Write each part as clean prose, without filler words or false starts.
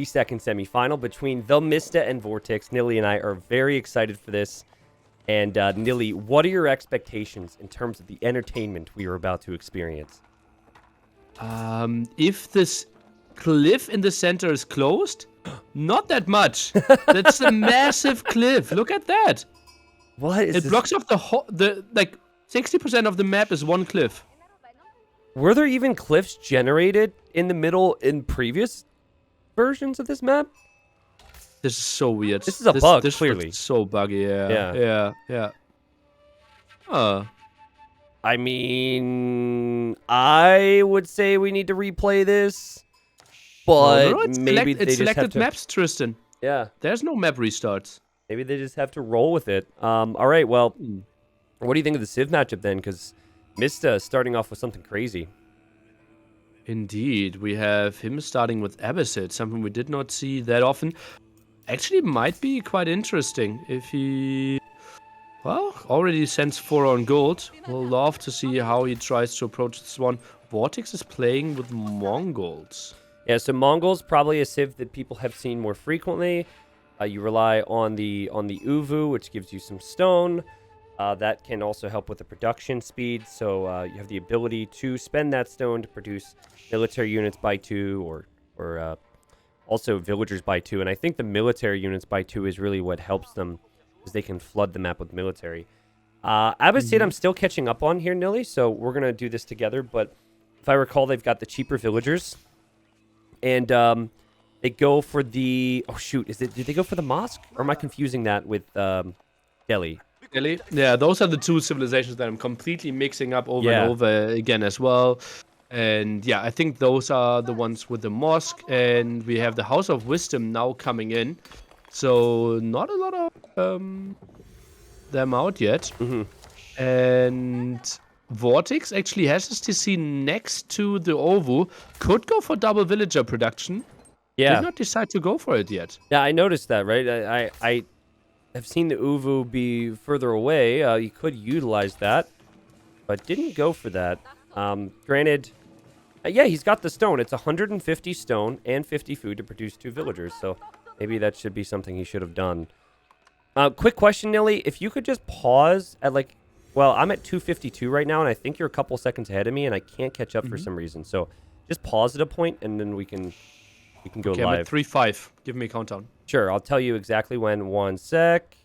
the second semifinal between TheMista and VortiX. Nili and I are very excited for this. And Nili, what are your expectations in terms of the entertainment we are about to experience? If this cliff in the center is closed, not that much. That's a massive cliff. Look at that. What is it this? blocks off like 60% of the map is one cliff. Were there even cliffs generated in the middle in previous versions of this map? This is so weird. This is a bug, this clearly. Is so buggy, yeah. I mean, I would say we need to replay this, but no, maybe they it's just have selected to... maps, Tristan. Yeah. There's no map restarts. Maybe they just have to roll with it. All right, well, what do you think of the Civ matchup then? Because Mista is starting off with something crazy. Indeed, we have him starting with Abbasid, something we did not see that often. Actually, might be quite interesting if he, well, already sends 4 on gold. We'll love to see how he tries to approach this one. VortiX is playing with Mongols. Yeah, so Mongols probably a Civ that people have seen more frequently. You rely on the Uvu, which gives you some stone. That can also help with the production speed. So you have the ability to spend that stone to produce military units by 2 or also villagers by 2. And I think the military units by 2 is really what helps them, because they can flood the map with military. Abbasid, I'm still catching up on here, Nili, so we're going to do this together. But if I recall, they've got the cheaper villagers. And they go for the... Oh, shoot. Did they go for the mosque? Or am I confusing that with Delhi? Delhi? Yeah, those are the two civilizations that I'm completely mixing up over Yeah. and over again as well. And yeah, I think those are the ones with the mosque. And we have the House of Wisdom now coming in. So not a lot of them out yet. And VortiX actually has his TC next to the Ovu. Could go for double villager production. Yeah. Did not decide to go for it yet. Yeah, I noticed that, right? I have seen the Uvu be further away. You could utilize that, but didn't go for that. Granted, yeah, he's got the stone. It's 150 stone and 50 food to produce 2 villagers, so maybe that should be something he should have done. Quick question, Nili. If you could just pause at, like... Well, I'm at 252 right now, and I think you're a couple seconds ahead of me, and I can't catch up for some reason. So just pause at a point, and then we can go Okay, live. I'm at 3-5. Give me a countdown. Sure, I'll tell you exactly when. 1 sec.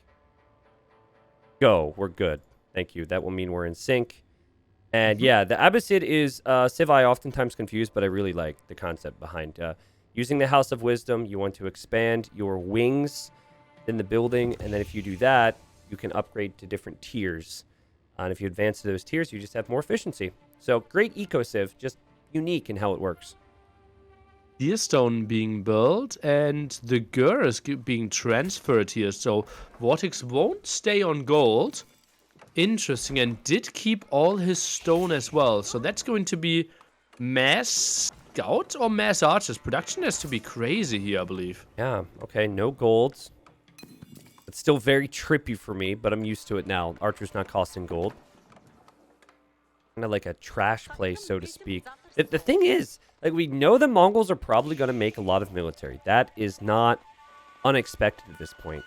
Go. We're good. Thank you. That will mean we're in sync. And yeah, the Abbasid is Civ I oftentimes confused, but I really like the concept behind using the House of Wisdom. You want to expand your wings in the building, and then if you do that, you can upgrade to different tiers. And if you advance to those tiers, you just have more efficiency. So great eco-civ, just unique in how it works. Deerstone being built, and the Gur is being transferred here. So VortiX won't stay on gold. Interesting, and did keep all his stone as well. So that's going to be mass scout or mass archers. Production has to be crazy here, I believe. Yeah, okay, no golds. It's still very trippy for me, but I'm used to it now. Archer's not costing gold. Kind of like a trash play, so to speak. The thing is, like, we know the Mongols are probably going to make a lot of military. That is not unexpected at this point.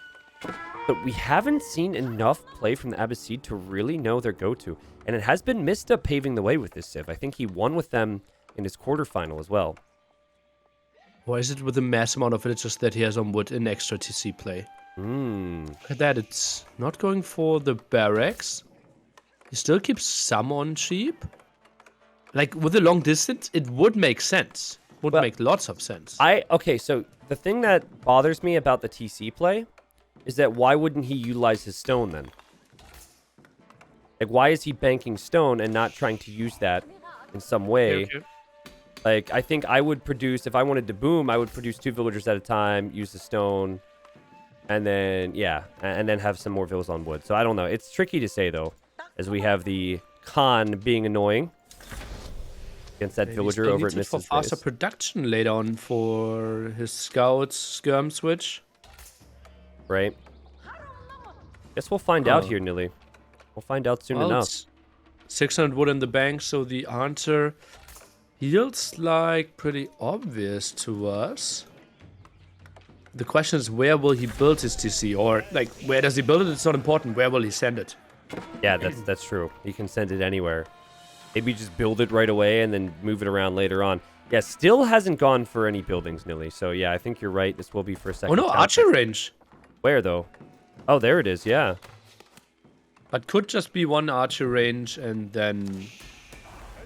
But we haven't seen enough play from the Abbasid to really know their go-to. And it has been Mista paving the way with this Civ. I think he won with them in his quarterfinal as well. Or is it with a mass amount of villagers that he has on wood in extra TC play? Look at that, it's not going for the barracks. He still keeps some on cheap. Like, with the long distance, it would make sense. Would make lots of sense. Okay, so the thing that bothers me about the TC play is that why wouldn't he utilize his stone then? Like, why is he banking stone and not trying to use that in some way? Okay. Like, I think I would produce, if I wanted to boom, I would produce 2 villagers at a time, use the stone, and then, yeah, and then have some more villas on wood. So I don't know. It's tricky to say, though, as we have the Khan being annoying against that villager over at for Mrs. faster Base. production later on for his scouts skirm switch. Right. Guess we'll find out here, Nili. We'll find out soon enough. 600 wood in the bank, so the answer feels like pretty obvious to us. the question is, where will he build his TC? Or, like, where does he build it? It's not important. Where will he send it? Yeah, that's true. He can send it anywhere. Maybe just build it right away and then move it around later on. Yeah, still hasn't gone for any buildings, Nili. So, yeah, I think you're right. This will be for a second. Oh, no, archer range. Where, though? Oh, there it is, yeah. But could just be one archer range and then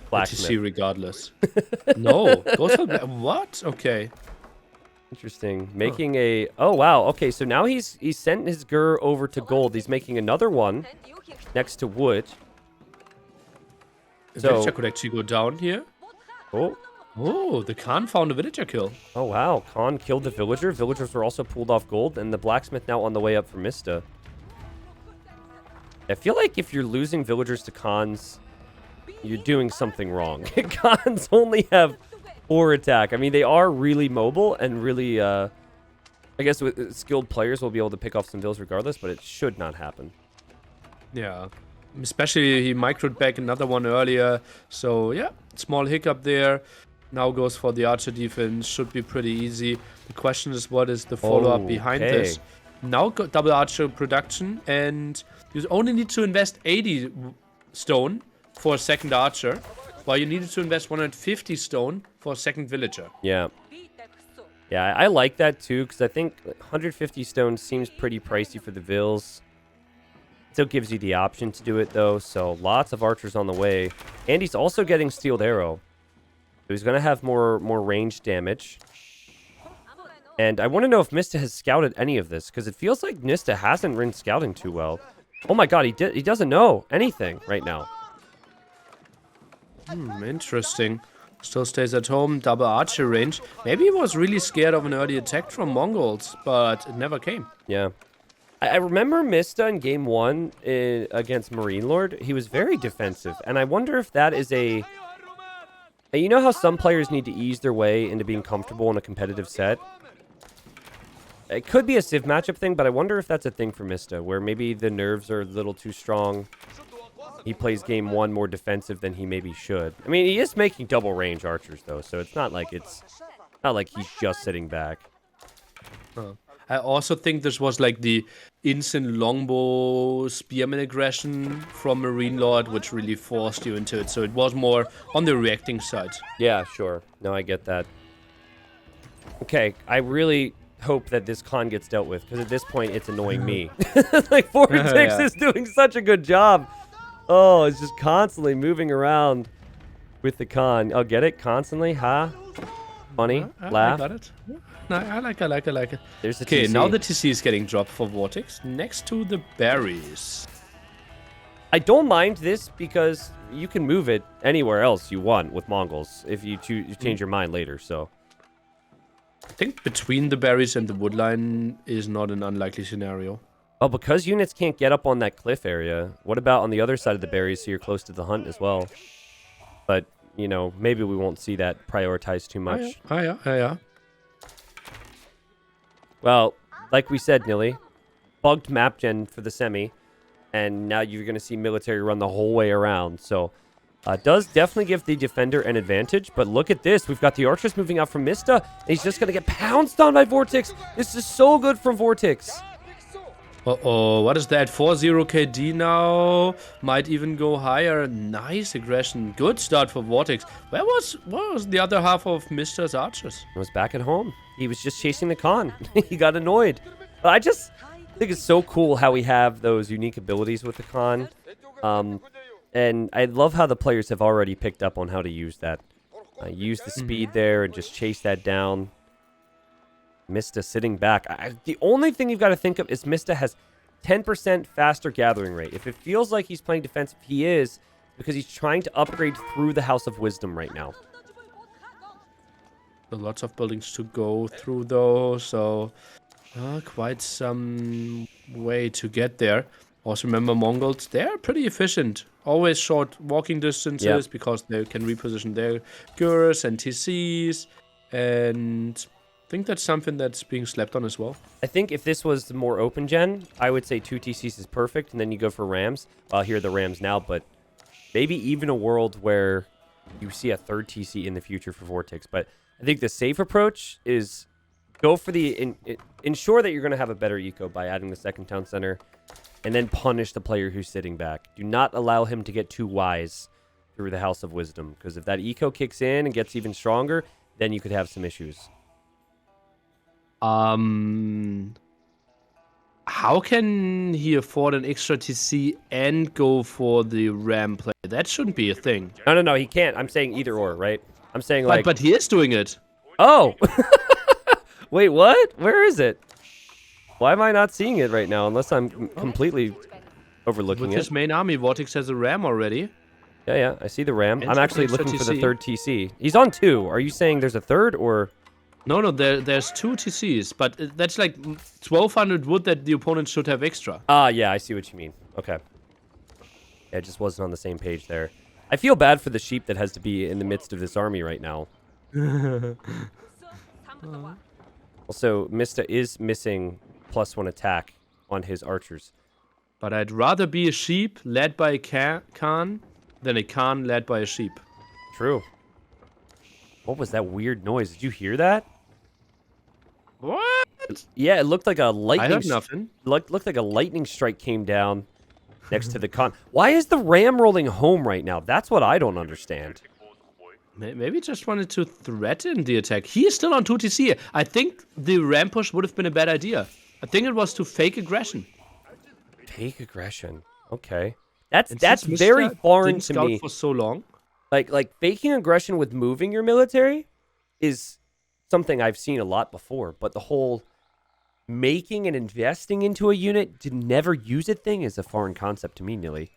TC regardless. No, goes for what? Okay. Interesting. Making a... Oh, wow. Okay, so now he's sent his Gur over to gold. He's making another one next to wood. The villager could actually go down here. Oh. Oh, the Khan found a villager kill. Oh, wow. Khan killed the villager. Villagers were also pulled off gold. And the blacksmith now on the way up for Mista. I feel like if you're losing villagers to Khans, you're doing something wrong. Khans only have 4 attack. I mean, they are really mobile and really... I guess with skilled players will be able to pick off some vills regardless, but it should not happen. Yeah. Especially he microed back another one earlier. So, yeah, small hiccup there. Now goes for the archer defense. Should be pretty easy. The question is, what is the follow-up behind this? Now double archer production, and you only need to invest 80 stone for a second archer, while you needed to invest 150 stone for a second villager. Yeah. Yeah, I like that too, because I think 150 stone seems pretty pricey for the vills. Still gives you the option to do it, though, so lots of archers on the way. And he's also getting Steeled Arrow. So he's going to have more range damage. And I want to know if Mista has scouted any of this, because it feels like Mista hasn't been scouting too well. Oh my god, he doesn't know anything right now. Interesting. Still stays at home, double archer range. Maybe he was really scared of an early attack from Mongols, but it never came. Yeah. I remember Mista in game 1 against Marine Lord. He was very defensive, and I wonder if that is a... You know how some players need to ease their way into being comfortable in a competitive set? It could be a Civ matchup thing, but I wonder if that's a thing for Mista, where maybe the nerves are a little too strong. He plays game 1 more defensive than he maybe should. I mean, he is making double range archers, though, so it's not like he's just sitting back. I also think this was like the instant longbow spearman aggression from Marine Lord, which really forced you into it. So it was more on the reacting side. Yeah, sure. No, I get that. Okay, I really hope that this Khan gets dealt with, because at this point, it's annoying me. Like, VortiX is doing such a good job. Oh, it's just constantly moving around with the Khan. Oh, get it? Constantly? Huh? Funny? Laugh? I got it. No, I like it. There's the okay, TC. now the TC is getting dropped for VortiX next to the berries. I don't mind this because you can move it anywhere else you want with Mongols if you change your mind later, so... I think between the berries and the woodline is not an unlikely scenario. Oh, because units can't get up on that cliff area, what about on the other side of the berries so you're close to the hunt as well? But, you know, maybe we won't see that prioritized too much. Yeah. Well, like we said, Nili, bugged map gen for the semi, and now you're going to see military run the whole way around, so... does definitely give the defender an advantage, but look at this. We've got the archers moving out from Mista, and he's just going to get pounced on by VortiX. This is so good from VortiX. Uh-oh, what is that? 4-0 KD now. Might even go higher. Nice aggression. Good start for VortiX. Where was the other half of Mista's archers? He was back at home. He was just chasing the Khan. He got annoyed. But I just think it's so cool how we have those unique abilities with the Khan. And I love how the players have already picked up on how to use that. Use the speed there and just chase that down. Mista sitting back. The only thing you've got to think of is Mista has 10% faster gathering rate. If it feels like he's playing defensive, he is, because he's trying to upgrade through the House of Wisdom right now. So lots of buildings to go through though, so quite some way to get there. Also remember Mongols, they're pretty efficient. Always short walking distances because they can reposition their Gurs and TCs. And I think that's something that's being slept on as well. I think if this was more open gen, I would say 2 TCs is perfect, and then you go for Rams. Well, here are the Rams now, but maybe even a world where you see a 3rd TC in the future for VortiX. But I think the safe approach is Go for the ensure that you're going to have a better eco by adding the second town center, and then punish the player who's sitting back. Do not allow him to get too wise through the House of Wisdom, because if that eco kicks in and gets even stronger, then you could have some issues. How can he afford an extra TC and go for the ram play? That shouldn't be a thing. No, he can't. I'm saying either or, right? I'm saying like... But he is doing it. Oh! Wait, what? Where is it? Why am I not seeing it right now, unless I'm completely overlooking With it? his main army, VortiX has a ram already. Yeah, I see the ram. And I'm actually extra looking for the TC. third TC. He's on 2. Are you saying there's a third, or... No, there's 2 TCs, but that's like 1,200 wood that the opponent should have extra. Ah, yeah, I see what you mean. Okay. Yeah, it just wasn't on the same page there. I feel bad for the sheep that has to be in the midst of this army right now. Also, Mista is missing +1 attack on his archers. But I'd rather be a sheep led by a Khan than a Khan led by a sheep. True. What was that weird noise? Did you hear that? What? Yeah, it looked like a lightning. I heard nothing. Looked like a lightning strike came down next to the Khan. Why is the ram rolling home right now? That's what I don't understand. Maybe just wanted to threaten the attack. He is still on 2 TC. I think the ram push would have been a bad idea. I think it was to fake aggression. Fake aggression. Okay. That's since very Mr. foreign didn't to scout me. for so long. Like faking aggression with moving your military is something I've seen a lot before, but the whole making and investing into a unit to never use a thing is a foreign concept to me, Nili.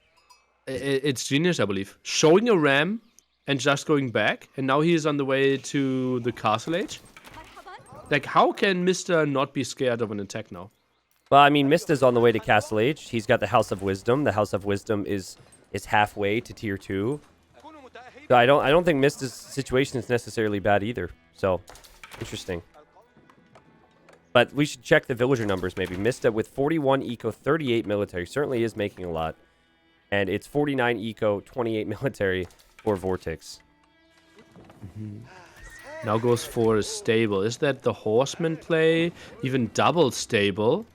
It's genius, I believe. Showing a ram and just going back, and now he is on the way to the castle age. Like, how can Mr. not be scared of an attack now? Well, I mean, Mista's on the way to Castle Age. He's got the House of Wisdom. The House of Wisdom is halfway to Tier 2. So I don't think Mista's situation is necessarily bad either. So, interesting. But we should check the villager numbers maybe. Mista with 41 eco, 38 military certainly is making a lot. And it's 49 eco, 28 military for VortiX. Now goes for a stable. Is that the horseman play? Even double stable?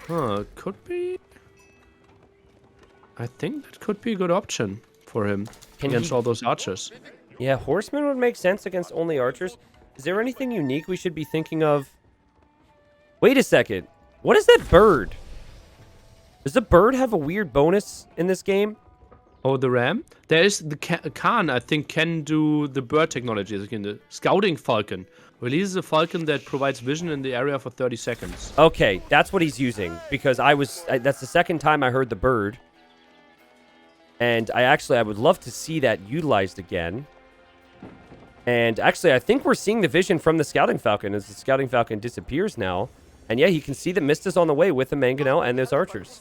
Huh, could be. I think that could be a good option for him against all those archers. Yeah, horsemen would make sense against only archers. Is there anything unique we should be thinking of? Wait a second. What is that bird? Does the bird have a weird bonus in this game? Oh, the ram? There is the Khan, I think, can do the bird technology. Like in the scouting falcon. Releases a falcon that provides vision in the area for 30 seconds. Okay, that's what he's using. Because that's the second time I heard the bird. And I would love to see that utilized again. And actually, I think we're seeing the vision from the Scouting Falcon as the Scouting Falcon disappears now. And yeah, you can see that Mista's on the way with the Mangonel and those archers.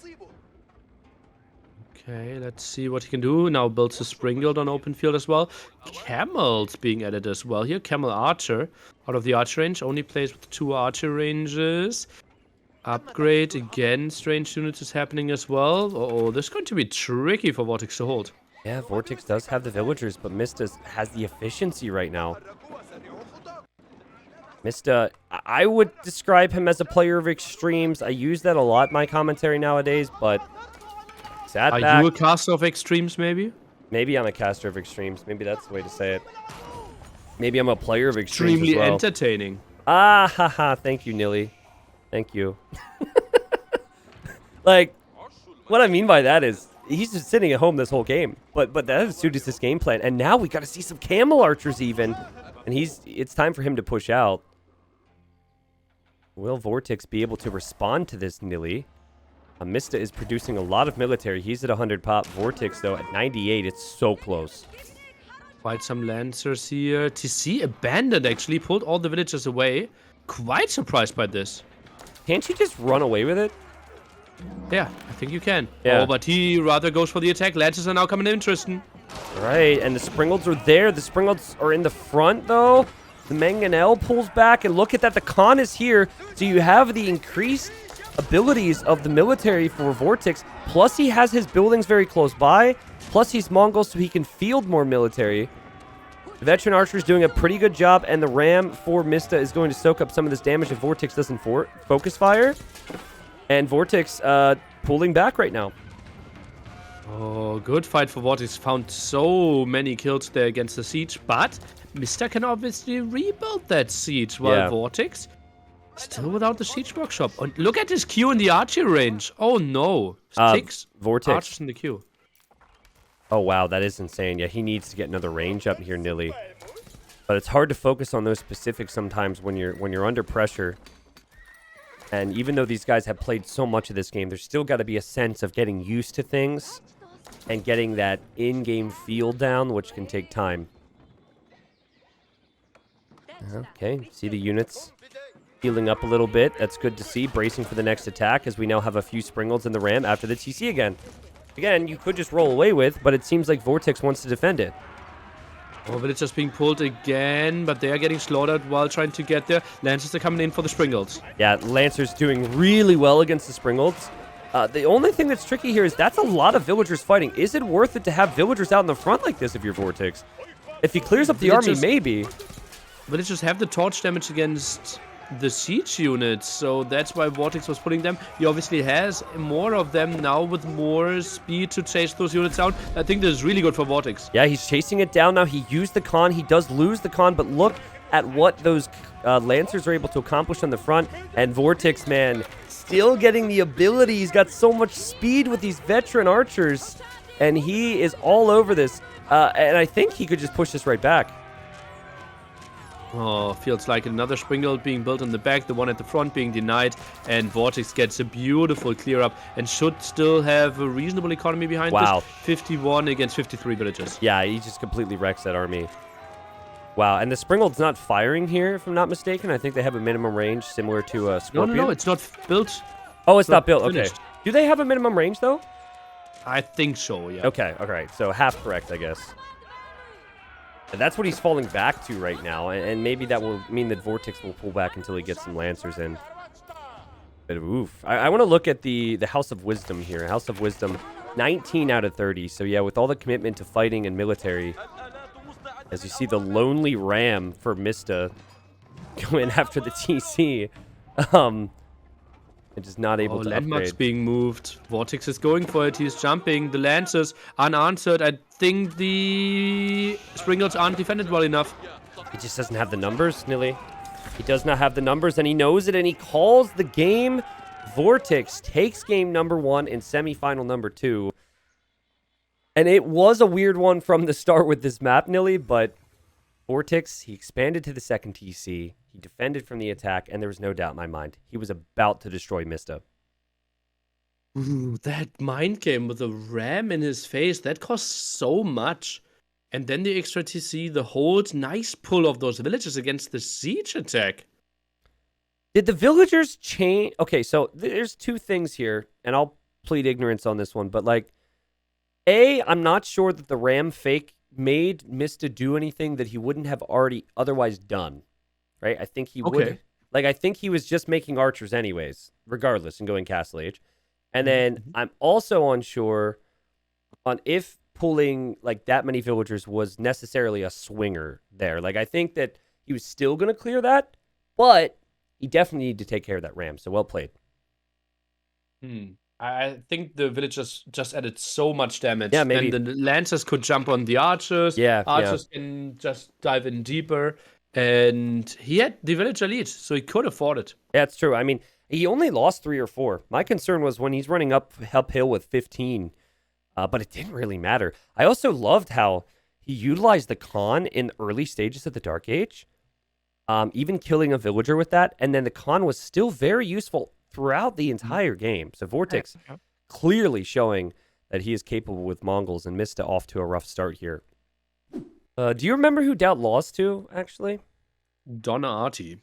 Okay, let's see what he can do. Now builds a Spring Guild on open field as well. Camel's being added as well here. Camel Archer out of the archer range. Only plays with 2 archer ranges. Upgrade again. Strange units is happening as well. Oh, this is going to be tricky for VortiX to hold. Yeah, VortiX does have the villagers, but Mista has the efficiency right now. Mista, I would describe him as a player of extremes. I use that a lot in my commentary nowadays, but... Are you a caster of extremes, maybe? Maybe I'm a caster of extremes. Maybe that's the way to say it. Maybe I'm a player of extremes Extremely as well. entertaining. Ah, haha. Thank you, Nili. Thank you. Like, what I mean by that is, he's just sitting at home this whole game. But that has suited his game plan. And now we got to see some camel archers even. And it's time for him to push out. Will VortiX be able to respond to this, Nili? Mista is producing a lot of military. He's at 100 pop. VortiX, though, at 98. It's so close. Quite some lancers here. TC abandoned, actually. Pulled all the villagers away. Quite surprised by this. Can't you just run away with it? Yeah, I think you can. Yeah. Oh, but he rather goes for the attack. Lancers are now coming in, Tristan. Right, and the Springolds are there. The Springolds are in the front, though. The Mangonel pulls back, and look at that. The Khan is here. So you have the increased abilities of the military for VortiX. Plus, he has his buildings very close by. Plus, he's Mongol, so he can field more military. The veteran archer is doing a pretty good job, and the ram for Mista is going to soak up some of this damage if VortiX doesn't focus fire. And VortiX pulling back right now. Oh, good fight for VortiX. Found so many kills there against the siege, but Mista can obviously rebuild that siege while VortiX still without the siege workshop. And look at this queue in the archery range. Oh no, 6 VortiX archers in the queue. Oh wow, that is insane. Yeah, he needs to get another range up here, Nili. But it's hard to focus on those specifics sometimes when you're under pressure. And even though these guys have played so much of this game, there's still got to be a sense of getting used to things and getting that in-game feel down, which can take time. Okay, see the units healing up a little bit. That's good to see. Bracing for the next attack as we now have a few Springolds in the ram after the TC again. Again, you could just roll away with, but it seems like VortiX wants to defend it. Oh, but it's just being pulled again, but they are getting slaughtered while trying to get there. Lancers are coming in for the Springolds. Yeah, Lancer's doing really well against the Springolds. The only thing that's tricky here is that's a lot of villagers fighting. Is it worth it to have villagers out in the front like this if you're VortiX? If he clears up the army, maybe. But it's just have the torch damage against the siege units, so that's why VortiX was putting them. He obviously has more of them now with more speed to chase those units down. I think this is really good for VortiX. Yeah, he's chasing it down now. He used the con. He does lose the con, but look at what those Lancers are able to accomplish on the front. And VortiX, man, still getting the ability. He's got so much speed with these veteran archers, and he is all over this. And I think he could just push this right back. Oh, feels like another Springold being built on the back, the one at the front being denied, and VortiX gets a beautiful clear up and should still have a reasonable economy behind this. 51 against 53 villages. Yeah, he just completely wrecks that army. Wow, and the Springold's not firing here, if I'm not mistaken. I think they have a minimum range similar to Scorpion. No, it's not built. Oh, it's not built. Finished. Okay. Do they have a minimum range, though? I think so, yeah. Okay, all right. So half correct, I guess. And that's what he's falling back to right now, and maybe that will mean that VortiX will pull back until he gets some Lancers in. But oof. I want to look at the House of Wisdom here. House of Wisdom, 19 out of 30. So yeah, with all the commitment to fighting and military, as you see the lonely ram for Mista go in after the TC, and just not able to landmarks upgrade. being moved. VortiX is going for it. He's jumping. The Lancers unanswered. I think the Springolds aren't defended well enough. He just doesn't have the numbers, Nili. He does not have the numbers, and he knows it, and he calls the game. VortiX takes game number 1 in semifinal number 2. And it was a weird one from the start with this map, Nili, but VortiX, he expanded to the second TC. He defended from the attack, and there was no doubt in my mind. He was about to destroy Mista. Ooh, that mind game with a ram in his face, that costs so much. And then the extra TC, the hold, nice pull of those villagers against the siege attack. Did the villagers change? Okay, so there's two things here, and I'll plead ignorance on this one, but like, I'm not sure that the ram fake made Mista do anything that he wouldn't have already otherwise done. Right? I think he would. Like, I think he was just making archers anyways, regardless, and going Castle Age. And then I'm also unsure on if pulling like that many villagers was necessarily a swinger there. Like, I think that he was still going to clear that, but he definitely needed to take care of that ram. So well played. I think the villagers just added so much damage. Yeah, maybe. And the Lancers could jump on the archers. Yeah, archers can just dive in deeper. And he had the villager lead, so he could afford it. Yeah, it's true. I mean, he only lost 3 or 4. My concern was when he's running uphill with 15, but it didn't really matter. I also loved how he utilized the con in the early stages of the Dark Age, even killing a villager with that, and then the con was still very useful throughout the entire game. So VortiX clearly showing that he is capable with Mongols, and Mista off to a rough start here. Do you remember who Doubt lost to, actually? Donna Arty.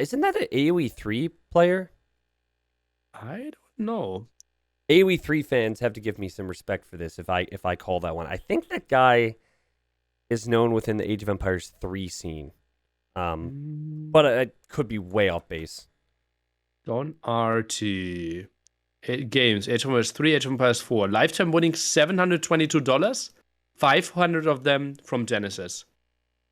Isn't that an AoE 3 player? I don't know. AoE 3 fans have to give me some respect for this if I call that one. I think that guy is known within the Age of Empires 3 scene. But I could be way off base. Don Arty. Games, Age of Empires 3, Age of Empires 4. Lifetime winning $722. 500 of them from Genesis.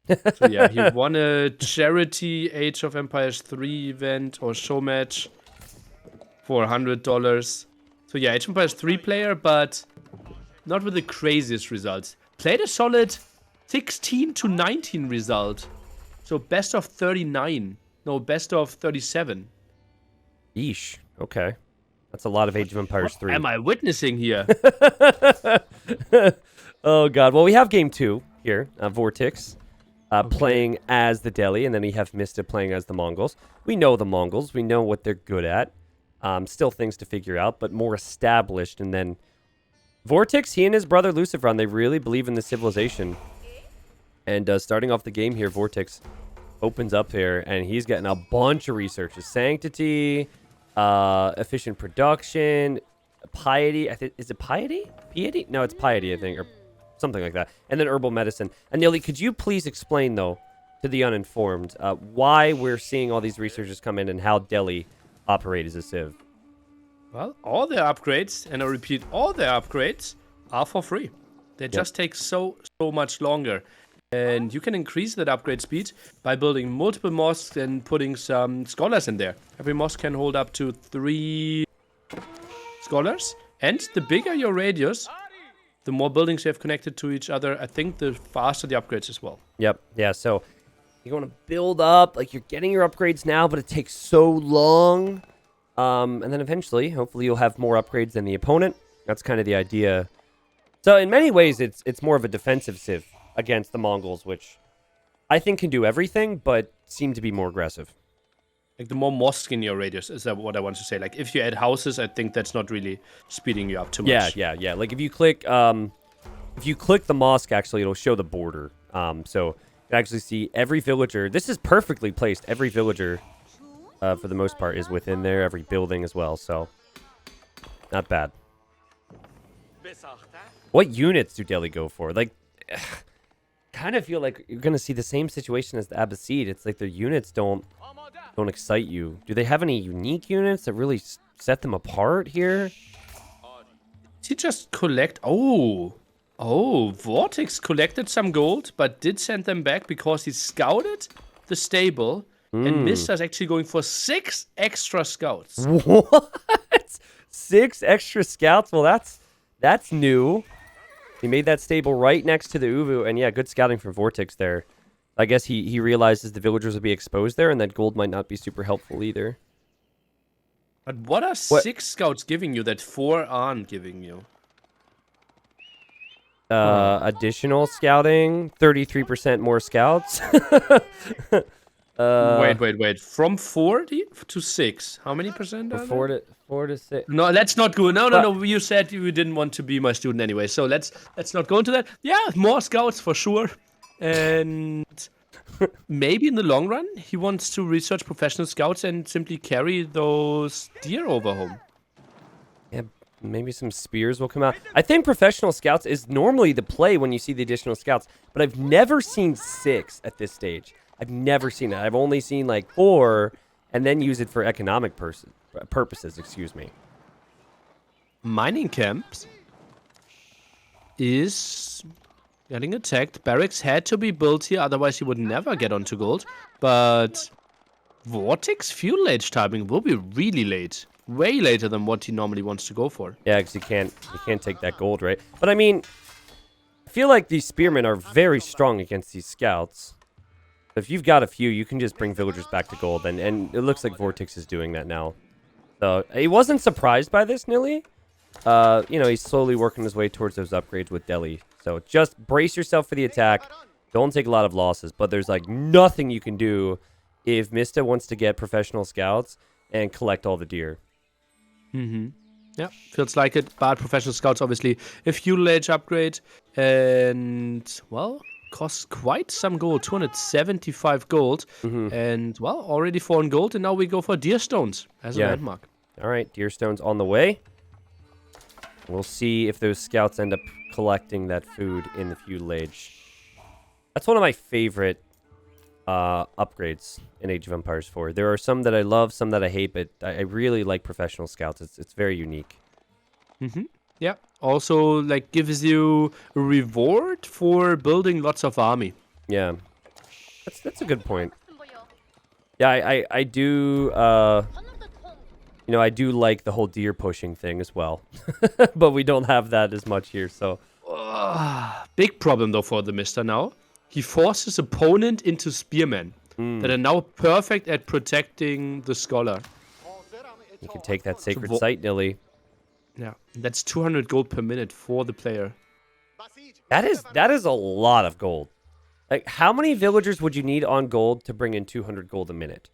So yeah, he won a charity Age of Empires 3 event or show match for $100. So yeah, Age of Empires 3 player, but not with the craziest results. Played a solid 16 to 19 result. So best of 39. No, best of 37. Yeesh. Okay. That's a lot of Age of Empires 3. Am I witnessing here? Oh, God. Well, we have game 2 here. VortiX playing as the Delhi, and then we have Mista playing as the Mongols. We know the Mongols. We know what they're good at. Still things to figure out, but more established. And then VortiX, he and his brother Lucifron, they really believe in the civilization. And starting off the game here, VortiX opens up here, and he's getting a bunch of researches. Sanctity, efficient production, piety. Is it piety? Piety? No, it's piety, I think, or something like that. And then herbal medicine. And Nili, could you please explain, though, to the uninformed, why we're seeing all these researchers come in and how Delhi operate as a civ? Well, all their upgrades, and I repeat, all their upgrades are for free. They just take so much longer. And you can increase that upgrade speed by building multiple mosques and putting some scholars in there. Every mosque can hold up to 3 scholars. And the bigger your radius, the more buildings you have connected to each other, I think the faster the upgrades as well. Yep. Yeah, so you want to build up, like you're getting your upgrades now, but it takes so long. And then eventually, hopefully you'll have more upgrades than the opponent. That's kind of the idea. So in many ways, it's more of a defensive civ against the Mongols, which I think can do everything, but seem to be more aggressive. Like the more mosques in your radius, is that what I want to say? Like if you add houses, I think that's not really speeding you up too much. Yeah. Like if you click the mosque, actually, it'll show the border. So you can actually see every villager. This is perfectly placed. Every villager, for the most part, is within there. Every building as well. So not bad. What units do Delhi go for? Like, kind of feel like you're gonna see the same situation as the Abbasid. It's like their units don't excite you. Do they have any unique units that really set them apart here? Did he just collect? Oh, VortiX collected some gold, but did send them back because he scouted the stable. And Mista's actually going for 6 extra scouts. What? 6 extra scouts? Well, that's new. He made that stable right next to the Uvu, and yeah, good scouting from VortiX there. I guess he realizes the villagers will be exposed there, and that gold might not be super helpful either. But what are 6 scouts giving you that 4 aren't giving you? Additional scouting, 33% more scouts. Wait. From 40 to 6. How many percent are 4 to 6. No, let's not go. No. You said you didn't want to be my student anyway, so let's not go into that. Yeah, more scouts for sure. And maybe in the long run, he wants to research professional scouts and simply carry those deer over home. Yeah, maybe some spears will come out. I think professional scouts is normally the play when you see the additional scouts, but I've never seen 6 at this stage. I've never seen it. I've only seen like 4 and then use it for economic purposes, excuse me. Mining camps is getting attacked. Barracks had to be built here, otherwise he would never get onto gold. But VortiX fuel age timing will be really late. Way later than what he normally wants to go for. Yeah, because you can't take that gold, right? But I mean, I feel like these spearmen are very strong against these scouts. If you've got a few, you can just bring villagers back to gold, and it looks like VortiX is doing that now. So he wasn't surprised by this, Nili. He's slowly working his way towards those upgrades with Delhi. So just brace yourself for the attack. Don't take a lot of losses, but there's like nothing you can do if Mista wants to get professional scouts and collect all the deer. Yeah, feels like it. But professional scouts, obviously, a fuel age upgrade, and well, costs quite some gold, 275 gold, and well, already 4 in gold, and now we go for deer stones as a landmark. All right, deer stones on the way. We'll see if those scouts end up collecting that food in the fuel age. That's one of my favorite upgrades in Age of Empires 4. There are some that I love, some that I hate, but I really like professional scouts. It's very unique. Yeah. Also, like, gives you a reward for building lots of army. Yeah. That's a good point. Yeah, I do. You know, I do like the whole deer pushing thing as well, but we don't have that as much here. So Big problem though for TheMista now. He forces opponent into spearmen that are now perfect at protecting the scholar. you can take that sacred Vo- site, Nili. Yeah, that's 200 gold per minute for the player. That is a lot of gold. Like, how many villagers would you need on gold to bring in 200 gold a minute?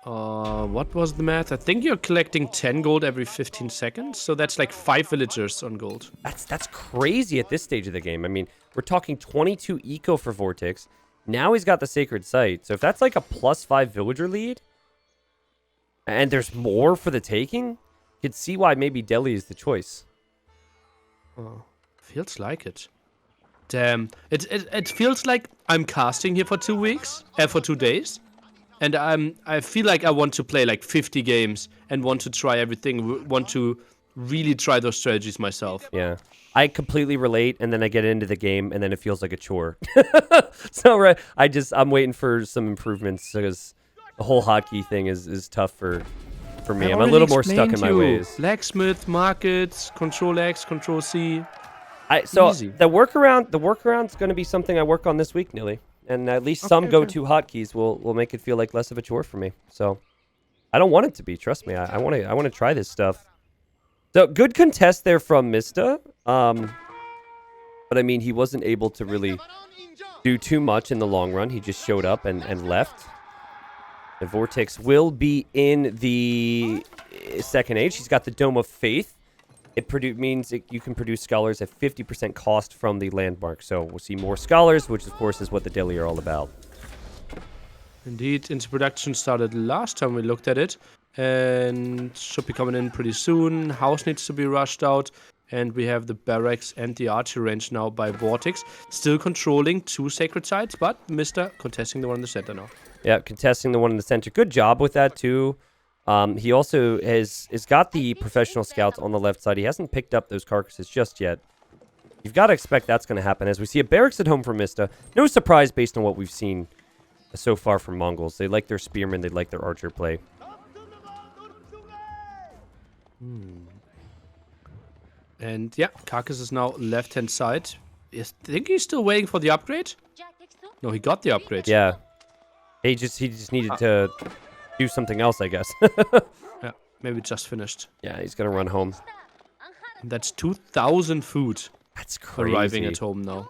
What was the math? I think you're collecting 10 gold every 15 seconds, so that's like 5 villagers on gold. That's crazy at this stage of the game. I mean, we're talking 22 eco for VortiX. Now he's got the sacred site. So if that's like a +5 villager lead, and there's more for the taking, you could see why maybe Delhi is the choice. Oh, feels like it. Damn, it feels like I'm casting here for 2 weeks, for 2 days, and I feel like I want to play like 50 games and want to try everything, want to really try those strategies myself. Yeah. I completely relate, and then I get into the game, and then it feels like a chore. So right, I'm waiting for some improvements because the whole hotkey thing is tough for me. I'm a little more stuck in my ways. Blacksmith, markets, Control X, Control C. So Easy. the workaround's going to be something I work on this week, Nili, and at least some go-to hotkeys will make it feel like less of a chore for me. So I don't want it to be. Trust me, I want to try this stuff. So good contest there from Mista, but I mean he wasn't able to really do too much in the long run. He just showed up and left. The VortiX will be in the second age. He's got the Dome of Faith. It means you can produce scholars at 50% cost from the landmark. So we'll see more scholars, which of course is what the Delhi are all about. Indeed, into production started last time we looked at it, and should be coming in pretty soon. House needs to be rushed out, and we have the barracks and the archery range now by VortiX, still controlling 2 sacred sites, but Mr. contesting the one in the center now. Yeah, contesting the one in the center. Good job with that too. He also has got the professional scouts on the left side. He hasn't picked up those carcasses just yet. You've got to expect that's going to happen as we see a barracks at home for Mista. No surprise based on what we've seen so far from Mongols. They like their spearmen. They like their archer play. And yeah, Carcass is now left-hand side. I think he's still waiting for the upgrade? No, he got the upgrade. Yeah. He just needed to do something else, I guess. Yeah, maybe just finished. Yeah, he's going to run home. That's 2,000 food That's crazy. arriving at home now.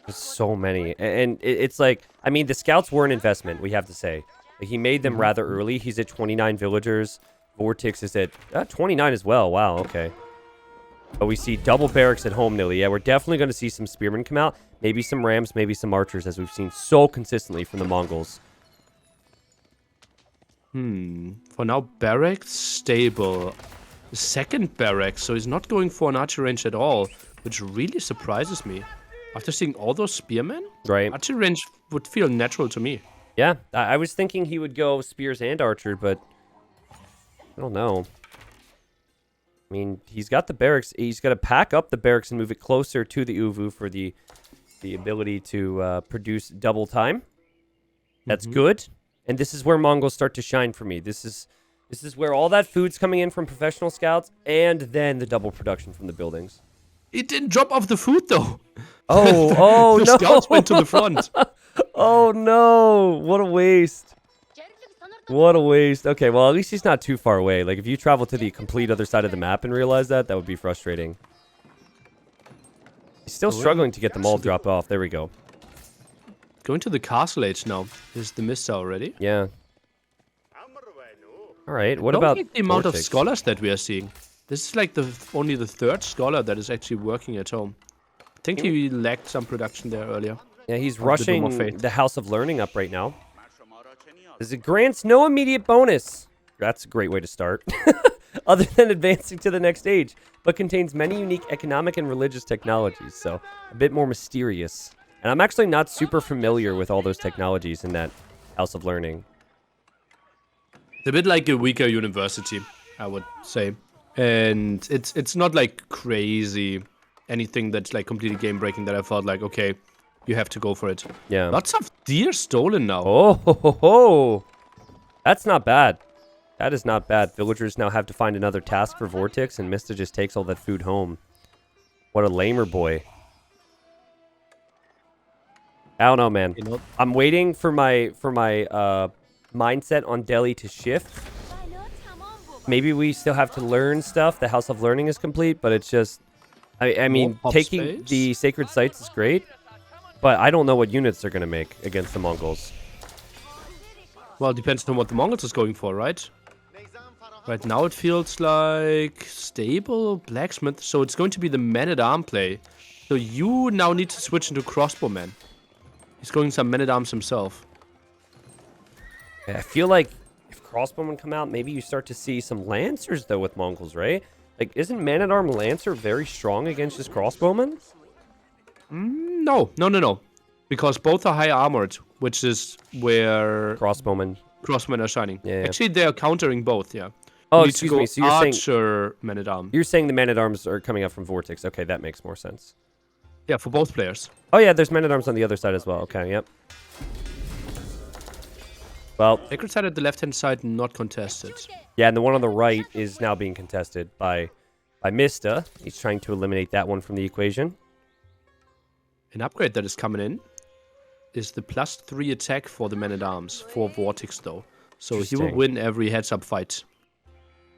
There's so many. And it's like, I mean, the scouts were an investment, we have to say. Like, he made them rather early. He's at 29 villagers. VortiX is at 29 as well. Wow, okay. But we see double barracks at home, Nili. Yeah, we're definitely going to see some spearmen come out. Maybe some rams, maybe some archers, as we've seen so consistently from the Mongols. For now, barracks stable. The second barracks, so he's not going for an archer range at all, which really surprises me. After seeing all those spearmen, Right. archer range would feel natural to me. Yeah, I was thinking he would go spears and archer, but I don't know. I mean, he's got the barracks. He's got to pack up the barracks and move it closer to the Uvu for the ability to produce double time. That's good. And this is where Mongols start to shine for me. This is where all that food's coming in from professional scouts, and then the double production from the buildings. It didn't drop off the food though. Oh, The no. scouts went to the front. Oh, no. What a waste. What a waste. Okay, well, at least he's not too far away. Like, if you travel to the complete other side of the map and realize that would be frustrating. He's still struggling to get them all dropped off. There we go. Going to the castle age now. Is the Mista already? Yeah. All right, what Don't about like the amount of VortiX? scholars that we are seeing. This is like only the 3rd scholar that is actually working at home. I think he lacked some production there earlier. Yeah, he's Dome of rushing Faith. the House of Learning up right now. It grants no immediate bonus. That's a great way to start. Other than advancing to the next stage, but contains many unique economic and religious technologies, so a bit more mysterious. And I'm actually not super familiar with all those technologies in that House of Learning. It's a bit like a weaker university, I would say. And it's not like crazy anything that's like completely game breaking that I felt like, okay, you have to go for it. Yeah. Lots of deer stolen now. Oh, ho, ho, ho. That's not bad. That is not bad. Villagers now have to find another task for VortiX, and Mista just takes all that food home. What a lamer boy. I don't know, man. You know, I'm waiting for my mindset on Delhi to shift. Maybe we still have to learn stuff. The House of Learning is complete, but it's just... I mean, pop taking space? the Sacred Sites is great, but I don't know what units they're going to make against the Mongols. well, it depends on what the Mongols is going for, right? Right now it feels like stable blacksmith, so it's going to be the man-at-arm play. So you now need to switch into crossbowman. He's going some man-at-arms himself. I feel like if crossbowmen come out, maybe you start to see some lancers, though, with Mongols, right? Like, isn't man-at-arm lancer very strong against his crossbowmen? No. Because both are high armored, which is where Crossbowmen. crossmen are shining. Yeah. Actually, they're countering both, yeah. Oh, You need excuse to go me. So you're saying archer man-at-arm. you're saying the man-at-arms are coming out from VortiX. Okay, that makes more sense. Yeah, for both players. Oh, yeah, there's men-at-arms on the other side as well. Okay, yep. Well, Sacred side at the left-hand side, not contested. yeah, and the one on the right is now being contested by Mista. He's trying to eliminate that one from the equation. An upgrade that is coming in is the +3 attack for the man-at-arms for VortiX, though. So he will Interesting. win every heads-up fight.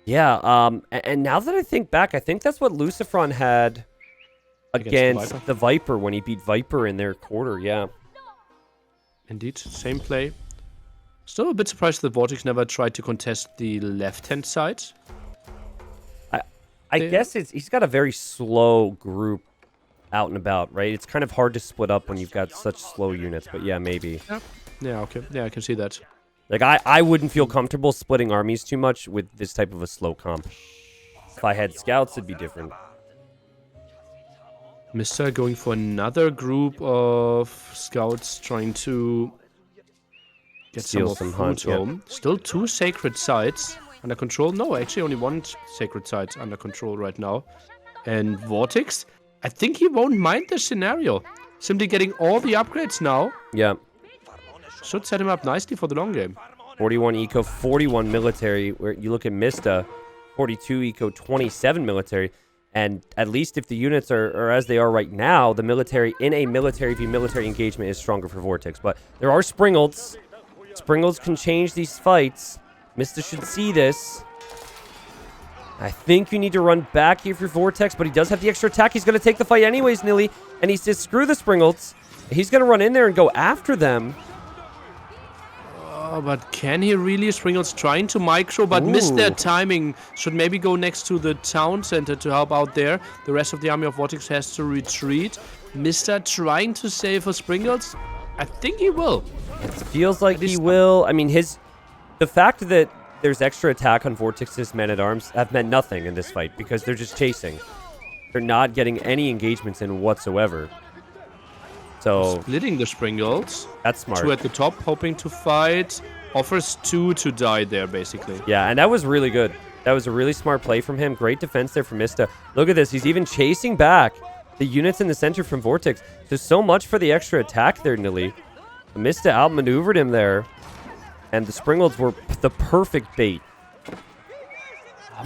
Yeah, and now that I think back, I think that's what Lucifron had against the Viper when he beat Viper in their quarter, yeah. Indeed, same play. Still a bit surprised that VortiX never tried to contest the left-hand side. I guess he's got a very slow group out and about, right? It's kind of hard to split up when you've got such slow units, but yeah, maybe. Yeah, okay. Yeah, I can see that. Like, I wouldn't feel comfortable splitting armies too much with this type of a slow comp. If I had scouts, it'd be different. Mr. going for another group of scouts trying to get Steal some some more hunt, food home. Still 2 sacred sites under control. No, actually only 1 sacred site under control right now. And VortiX, I think he won't mind this scenario. Simply getting all the upgrades now Yeah. should set him up nicely for the long game. 41 eco, 41 military. Where you look at Mista, 42 eco, 27 military. And at least if the units are as they are right now, the military in a military v military engagement is stronger for VortiX. But there are Springolds. Springolds can change these fights. Mista should see this. I think you need to run back here for VortiX, but he does have the extra attack. He's going to take the fight anyways, Nili. And he says, screw the Springolds. He's going to run in there and go after them. Oh, but can he really? Springolds trying to micro, but missed their timing. Should maybe go next to the town center to help out there. The rest of the army of VortiX has to retreat. Mr. trying to save for Springolds. I think he will. It feels like he will. I mean, the fact that there's extra attack on VortiX's men-at-arms have meant nothing in this fight because they're just chasing. They're not getting any engagements in whatsoever. So Splitting the Springolds. that's smart. 2 at the top, hoping to fight. Offers 2 to die there, basically. Yeah, and that was really good. That was a really smart play from him. Great defense there from Mista. Look at this. He's even chasing back the units in the center from VortiX. So much for the extra attack there, Nili. Mista outmaneuvered him there. And the Springolds were the perfect bait.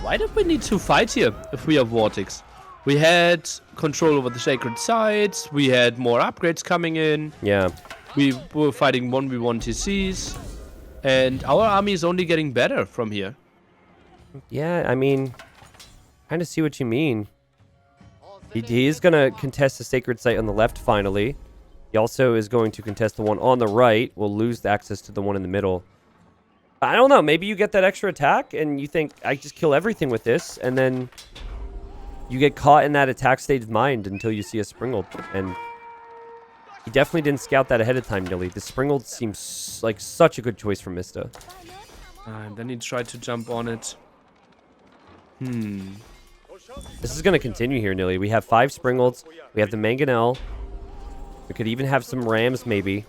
Why did we need to fight here if we have VortiX? We had control over the sacred sites. We had more upgrades coming in. Yeah. We were fighting 1v1 TCs. And our army is only getting better from here. Yeah, I mean, kind of see what you mean. He is going to contest the sacred site on the left finally. He also is going to contest the one on the right. We'll lose the access to the one in the middle. I don't know. Maybe you get that extra attack and you think, I just kill everything with this. And then you get caught in that attack state of mind until you see a Springold. And he definitely didn't scout that ahead of time, Nili. The Springold seems like such a good choice for Mista. And then he tried to jump on it. This is going to continue here, Nili. We have 5 Springolds. We have the Mangonel. We could even have some Rams, maybe.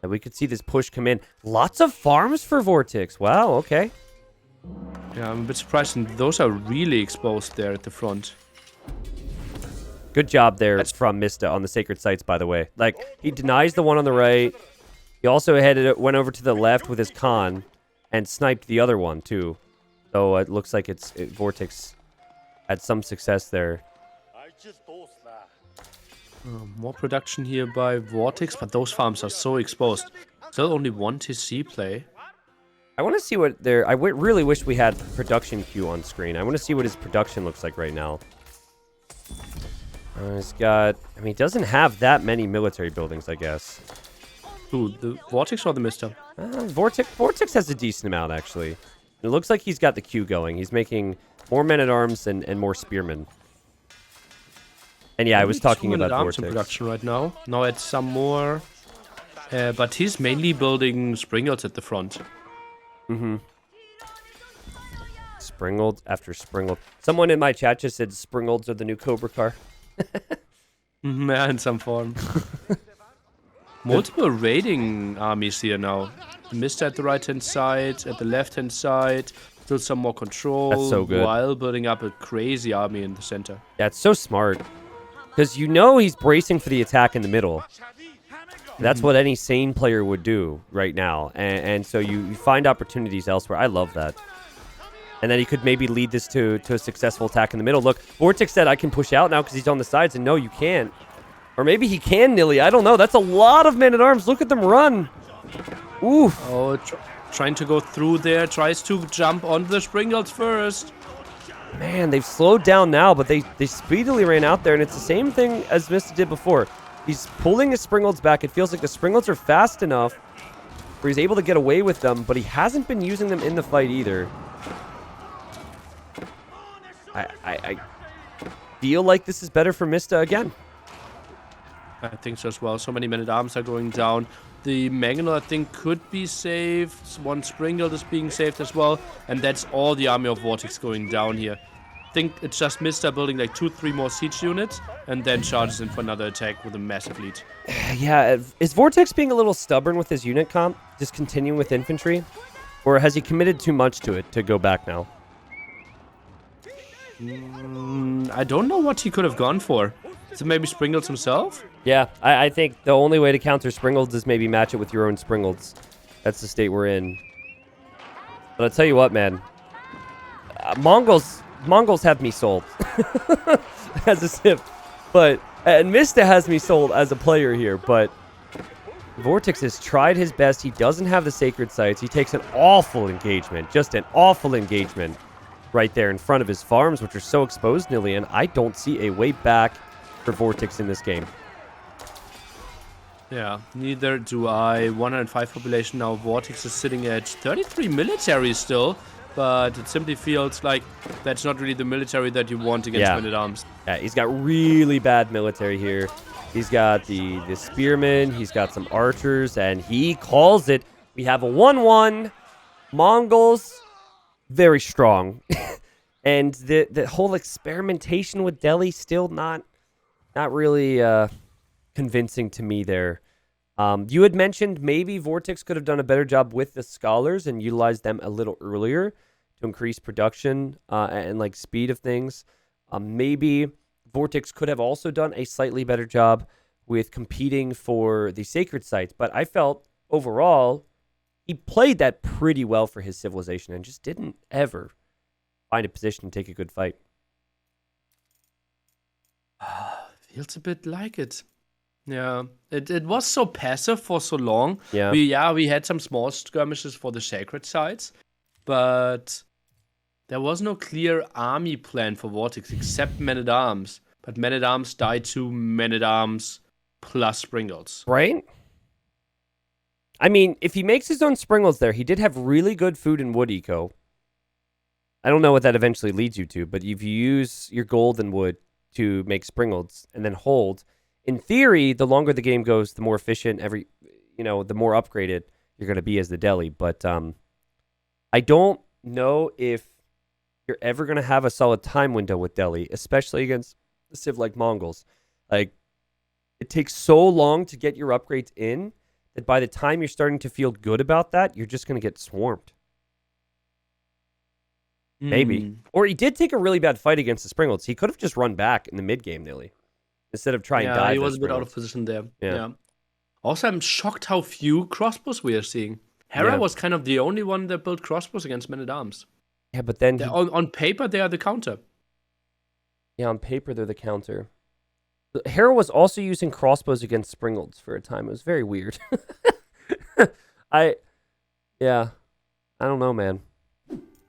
And we could see this push come in. Lots of farms for VortiX. Wow, okay. Yeah, I'm a bit surprised. And those are really exposed there at the front. Good job there from Mista on the sacred sites, by the way. Like, he denies the one on the right. He also went over to the left with his con and sniped the other one, too. So it looks like VortiX had some success there. More production here by VortiX, but those farms are so exposed. Still only 1 TC play. I want to see what their... I really wish we had production queue on screen. I want to see what his production looks like right now. He's got... I mean, he doesn't have that many military buildings, I guess. Who, the VortiX or the Mista? VortiX has a decent amount, actually. It looks like he's got the queue going. He's making more men-at-arms and more spearmen. And yeah, I was talking about men-at-arms VortiX. in production right now. Now it's some more... but he's mainly building Springles at the front. Mm-hmm. Springald after Springald. Someone in my chat just said Springalds are the new Cobra car. Yeah, in some form. Multiple raiding armies here now. The Mista at the right-hand side, at the left-hand side. Still some more control. That's so good. While building up a crazy army in the center. Yeah, it's so smart. Because you know he's bracing for the attack in the middle. That's what any sane player would do right now. And so you find opportunities elsewhere. I love that. And then he could maybe lead this to a successful attack in the middle. Look, VortiX said I can push out now because he's on the sides. And no, you can't. Or maybe he can, Nili. I don't know. That's a lot of men-at-arms. Look at them run. Oof. Oh, trying to go through there. Tries to jump on the Springles first. Man, they've slowed down now, but they speedily ran out there. And it's the same thing as Mista did before. He's pulling his Springles back. It feels like the Springles are fast enough where he's able to get away with them, but he hasn't been using them in the fight either. I feel like this is better for Mista again. I think so as well. So many men-at-arms are going down. The Mangonel, I think, could be saved. One Springald is being saved as well. And that's all the army of VortiX going down here. I think it's just Mista building like 2-3 more siege units and then charges in for another attack with a massive lead. Yeah, is VortiX being a little stubborn with his unit comp? Just continuing with infantry? Or has he committed too much to it to go back now? I don't know what he could have gone for. So maybe Springles himself? Yeah, I think the only way to counter Springolds is maybe match it with your own Springolds. That's the state we're in. But I'll tell you what, man. Mongols have me sold as a sip. But, and Mista has me sold as a player here, but VortiX has tried his best. He doesn't have the sacred sites. He takes an awful engagement, just an awful engagement right there in front of his farms, which are so exposed, Nili, and I don't see a way back for VortiX in this game. Yeah, neither do I. 105 population now. VortiX is sitting at 33 military still, but it simply feels like that's not really the military that you want against men-at-arms. Yeah, he's got really bad military here. He's got the spearmen, he's got some archers, and he calls it. We have a 1-1. Mongols, very strong. And the whole experimentation with Delhi still not really convincing to me there. You had mentioned maybe VortiX could have done a better job with the scholars and utilized them a little earlier to increase production and like speed of things. Maybe VortiX could have also done a slightly better job with competing for the sacred sites, but I felt overall he played that pretty well for his civilization and just didn't ever find a position to take a good fight. Feels a bit like it. Yeah, it was so passive for so long. Yeah. We had some small skirmishes for the sacred sites, but there was no clear army plan for VortiX except men-at-arms. But men-at-arms died to men-at-arms plus Springles. Right? I mean, if he makes his own Springles there, he did have really good food and wood eco. I don't know what that eventually leads you to, but if you use your gold and wood to make Springles and then hold, in theory, the longer the game goes, the more efficient the more upgraded you're going to be as the Delhi. But I don't know if you're ever going to have a solid time window with Delhi, especially against a civ like Mongols. Like, it takes so long to get your upgrades in that by the time you're starting to feel good about that, you're just going to get swarmed. Maybe. Or he did take a really bad fight against the Springolds. He could have just run back in the mid game, Nili. instead of try and Yeah, dive. he was as a bit out Springald. of position there. Yeah. Yeah. Also, I'm shocked how few crossbows we are seeing. Hera Yeah. was kind of the only one that built crossbows against men-at-arms. Yeah, but then On paper, they are the counter. yeah, on paper they're the counter. Hera was also using crossbows against Springalds for a time. It was very weird. Yeah, I don't know, man.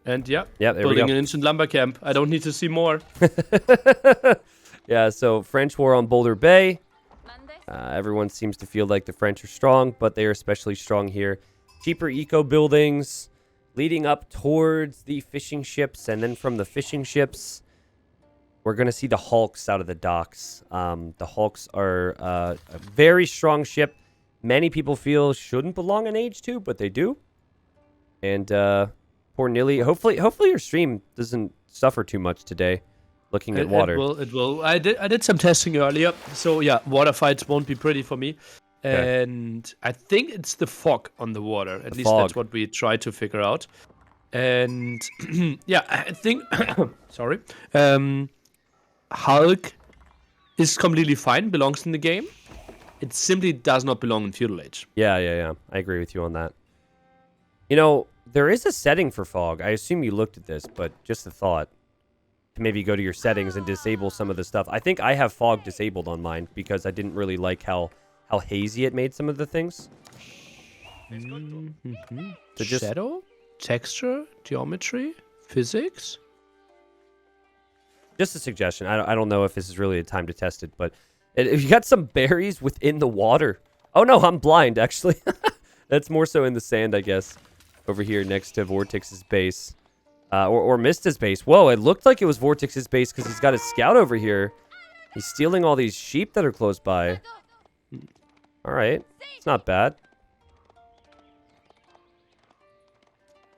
And yeah, Yeah, there we building go. an ancient lumber camp. I don't need to see more. Yeah, so French war on Boulder Bay. Everyone seems to feel like the French are strong, but they are especially strong here. Cheaper eco buildings leading up towards the fishing ships, and then from the fishing ships, we're going to see the hulks out of the docks. The hulks are a very strong ship. Many people feel shouldn't belong in Age 2, but they do. And poor Nili. Hopefully your stream doesn't suffer too much today looking at water. It will. I did some testing earlier, so yeah, water fights won't be pretty for me. Okay. And I think it's the fog on the water. At least fog. that's what we try to figure out. And yeah, I think sorry. Hulk is completely fine, belongs in the game. It simply does not belong in Feudal Age. Yeah. I agree with you on that. You know, there is a setting for fog. I assume you looked at this, but just a thought. To maybe go to your settings and disable some of the stuff. I think I have fog disabled on mine because I didn't really like how hazy it made some of the things. Mm-hmm. So just- Shadow, texture, geometry, physics. Just a suggestion. I don't know if this is really a time to test it, but if you got some berries within the water. Oh no, I'm blind actually. That's more so in the sand, I guess. Over here next to VortiX's base. Or Mista's base. Whoa, it looked like it was VortiX's base because he's got a scout over here. He's stealing all these sheep that are close by. Alright. It's not bad.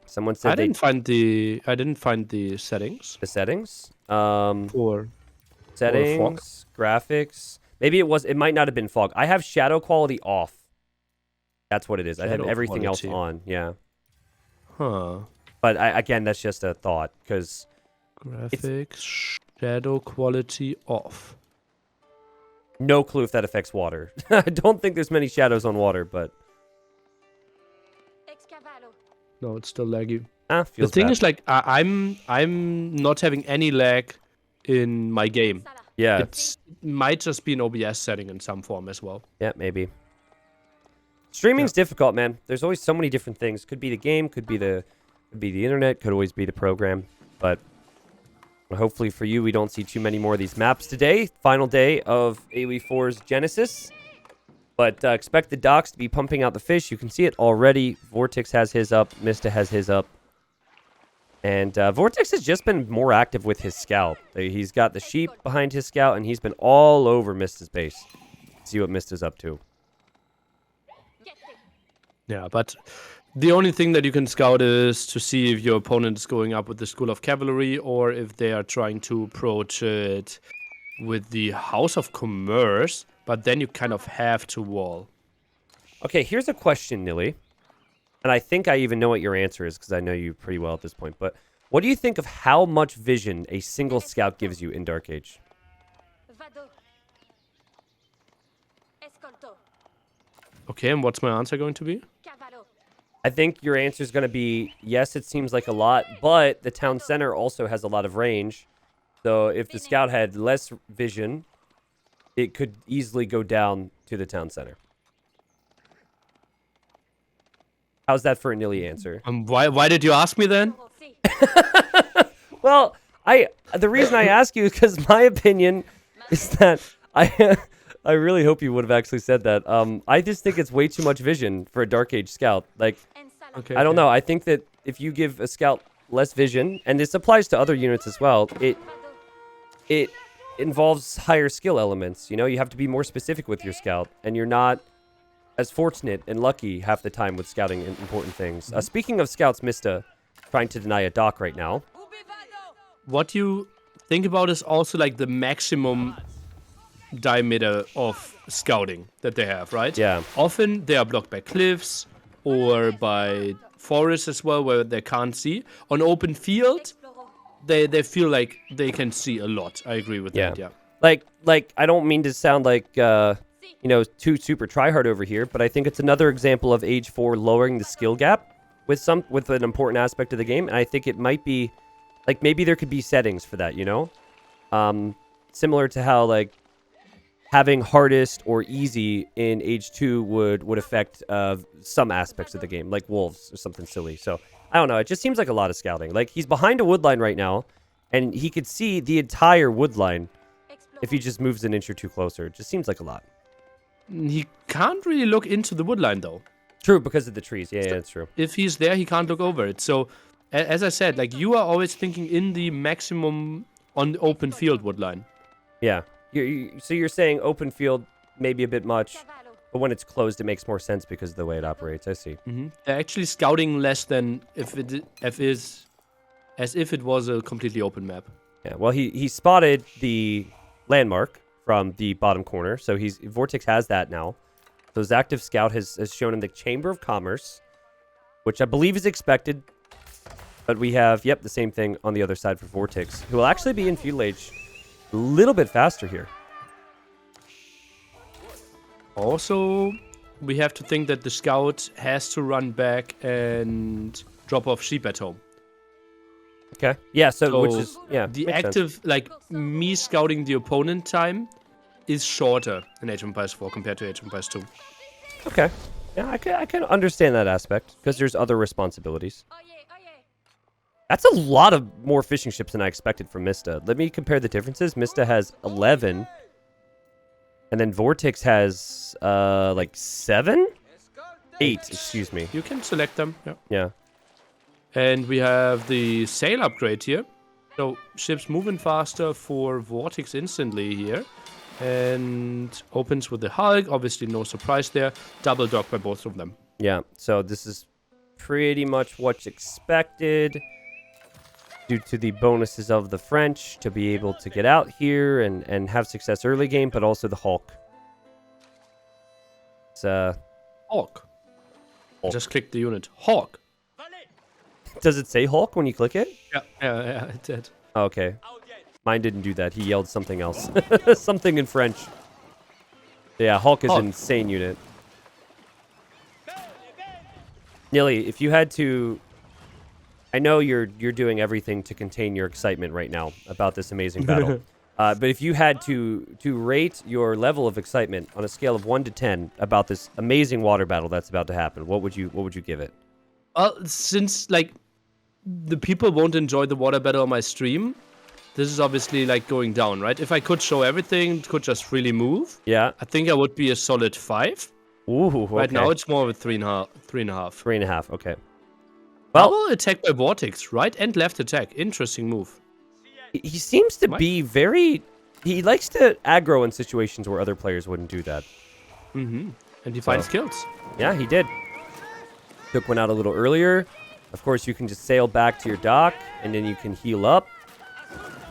Someone said I didn't find the settings. the settings. For Settings, graphics. Maybe it might not have been fog. I have shadow quality off. That's what it is. I have Shadow everything quality. else on. Yeah. Huh. But again, that's just a thought because Graphics, shadow quality off. no clue if that affects water. I don't think there's many shadows on water, but No, it's still laggy. the The thing is, like, I'm not having any lag in my game. yeah, It might just be an OBS setting in some form as well. yeah, maybe. Streaming's difficult, man. There's always so many different things. Could be the game, could be the internet, could always be the program. But hopefully for you, we don't see too many more of these maps today. Final day of AoE4's Genesis. But expect the docks to be pumping out the fish. You can see it already. VortiX has his up. Mista has his up. And VortiX has just been more active with his scout. He's got the sheep behind his scout, and he's been all over Mista's base. See what Mista's up to. Yeah, but the only thing that you can scout is to see if your opponent is going up with the School of Cavalry or if they are trying to approach it with the House of Commerce, but then you kind of have to wall. Okay, here's a question, Nili. And I think I even know what your answer is because I know you pretty well at this point. But what do you think of how much vision a single scout gives you in Dark Age? Okay, and what's my answer going to be? I think your answer is going to be, yes, it seems like a lot, but the town center also has a lot of range. So if the scout had less vision, it could easily go down to the town center. How's that for a Nili answer? Why did you ask me then? Well, the reason I ask you is because my opinion is that I really hope you would have actually said that. I just think it's way too much vision for a Dark Age scout. Like, Okay, I don't know. I think that if you give a scout less vision, and this applies to other units as well, it involves higher skill elements. You know, you have to be more specific with your scout, and you're not as fortunate and lucky half the time with scouting important things. Speaking of scouts, Mista trying to deny a dock right now. What you think about is also like the maximum diameter of scouting that they have, right? Yeah. Often they are blocked by cliffs or by forests as well where they can't see. On open field, they feel like they can see a lot. I agree with that, yeah. like I don't mean to sound like too super tryhard over here, but I think it's another example of Age 4 lowering the skill gap with an important aspect of the game, and I think it might be like maybe there could be settings for that, similar to how like having hardest or easy in Age 2 would affect some aspects of the game, like wolves or something silly. So I don't know. It just seems like a lot of scouting. Like he's behind a wood line right now, and he could see the entire wood line if he just moves an inch or two closer. It just seems like a lot. He can't really look into the woodline, though. True, because of the trees. Yeah, that's true. If he's there, he can't look over it. So, as I said, like, you are always thinking in the maximum on the open field woodline. Yeah. So you're saying open field maybe a bit much, but when it's closed, it makes more sense because of the way it operates. I see. Mm-hmm. They're actually scouting less than as if it was a completely open map. Yeah, well, he spotted the landmark from the bottom corner, so VortiX has that now. So his active scout has shown him the Chamber of Commerce, which I believe is expected. But we have, the same thing on the other side for VortiX, who will actually be in feudal age a little bit faster here. Also, we have to think that the scout has to run back and drop off sheep at home. Okay. Yeah, so which is, the active, sense. Like, me scouting the opponent time is shorter in Age of Empires 4 compared to Age of Empires 2. Okay. Yeah, I can understand that aspect, because there's other responsibilities. That's a lot of more fishing ships than I expected from Mista. Let me compare the differences. Mista has 11, and then VortiX has, 7? 8, excuse me. You can select them, yeah. Yeah. And we have the sail upgrade here. So, ships moving faster for VortiX instantly here. And opens with the Hulk. Obviously, no surprise there. Double dock by both of them. Yeah, so this is pretty much what's expected due to the bonuses of the French to be able to get out here and have success early game, but also the Hulk. It's, Hulk. I just clicked the unit. Hulk. Does it say Hulk when you click it? Yeah, it did. Oh, okay. Mine didn't do that. He yelled something else. Something in French. Yeah, Hulk is an insane unit. Nili, if you had to... I know you're doing everything to contain your excitement right now about this amazing battle. But if you had to rate your level of excitement on a scale of 1 to 10 about this amazing water battle that's about to happen, what would you give it? Well, since, like, the people won't enjoy the water battle on my stream, this is obviously, like, going down, right? If I could show everything, could just really move, yeah, I think I would be a solid 5. Ooh, okay. Right now, it's more of a 3.5. 3.5, okay. Well, double attack by VortiX, right and left attack. Interesting move. He seems to be very... He likes to aggro in situations where other players wouldn't do that. Mm-hmm. And he finds kills. Yeah, he did. Took one out a little earlier. Of course, you can just sail back to your dock, and then you can heal up.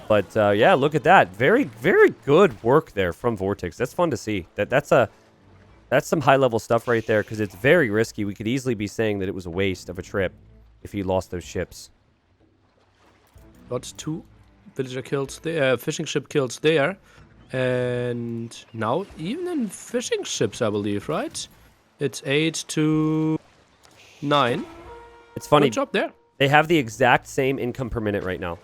But, yeah, look at that. Very, very good work there from VortiX. That's fun to see. That's some high-level stuff right there, because it's very risky. We could easily be saying that it was a waste of a trip if he lost those ships. Got 2 villager kills there, fishing ship kills there. And now, even in fishing ships, I believe, right? It's 8 to 9. It's funny. Good job there. They have the exact same income per minute right now.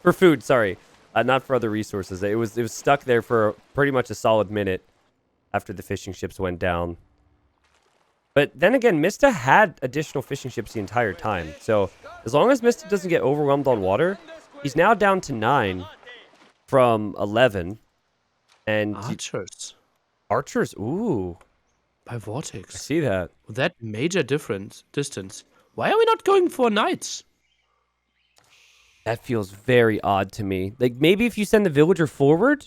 For food, sorry. Not for other resources. It was stuck there for pretty much a solid minute after the fishing ships went down. But then again, Mista had additional fishing ships the entire time. So as long as Mista doesn't get overwhelmed on water, he's now down to 9 from 11. And Archers, ooh. By VortiX. I see that. With that major distance. Why are we not going for knights? That feels very odd to me. Like, maybe if you send the villager forward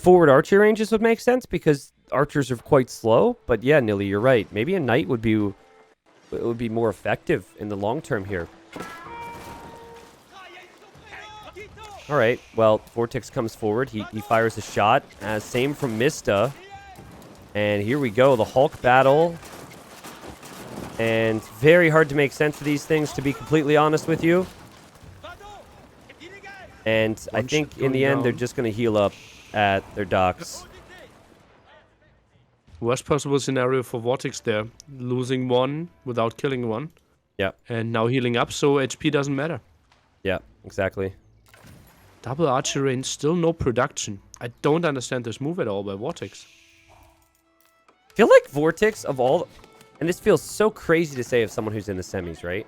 archery ranges would make sense, because archers are quite slow. But yeah, Nili, you're right. Maybe a knight would be more effective in the long term here. All right, well, VortiX comes forward. He fires a shot. Same from Mista. And here we go, the Hulk battle. And very hard to make sense of these things, to be completely honest with you. And I One think ship in the going end, they're down. just going to heal up at their docks. Worst possible scenario for VortiX there. Losing one without killing one. Yeah, And now healing up, so HP doesn't matter. yeah, exactly. Double archer range, still no production. I don't understand this move at all by VortiX. I feel like VortiX of all... And this feels so crazy to say of someone who's in the semis, right?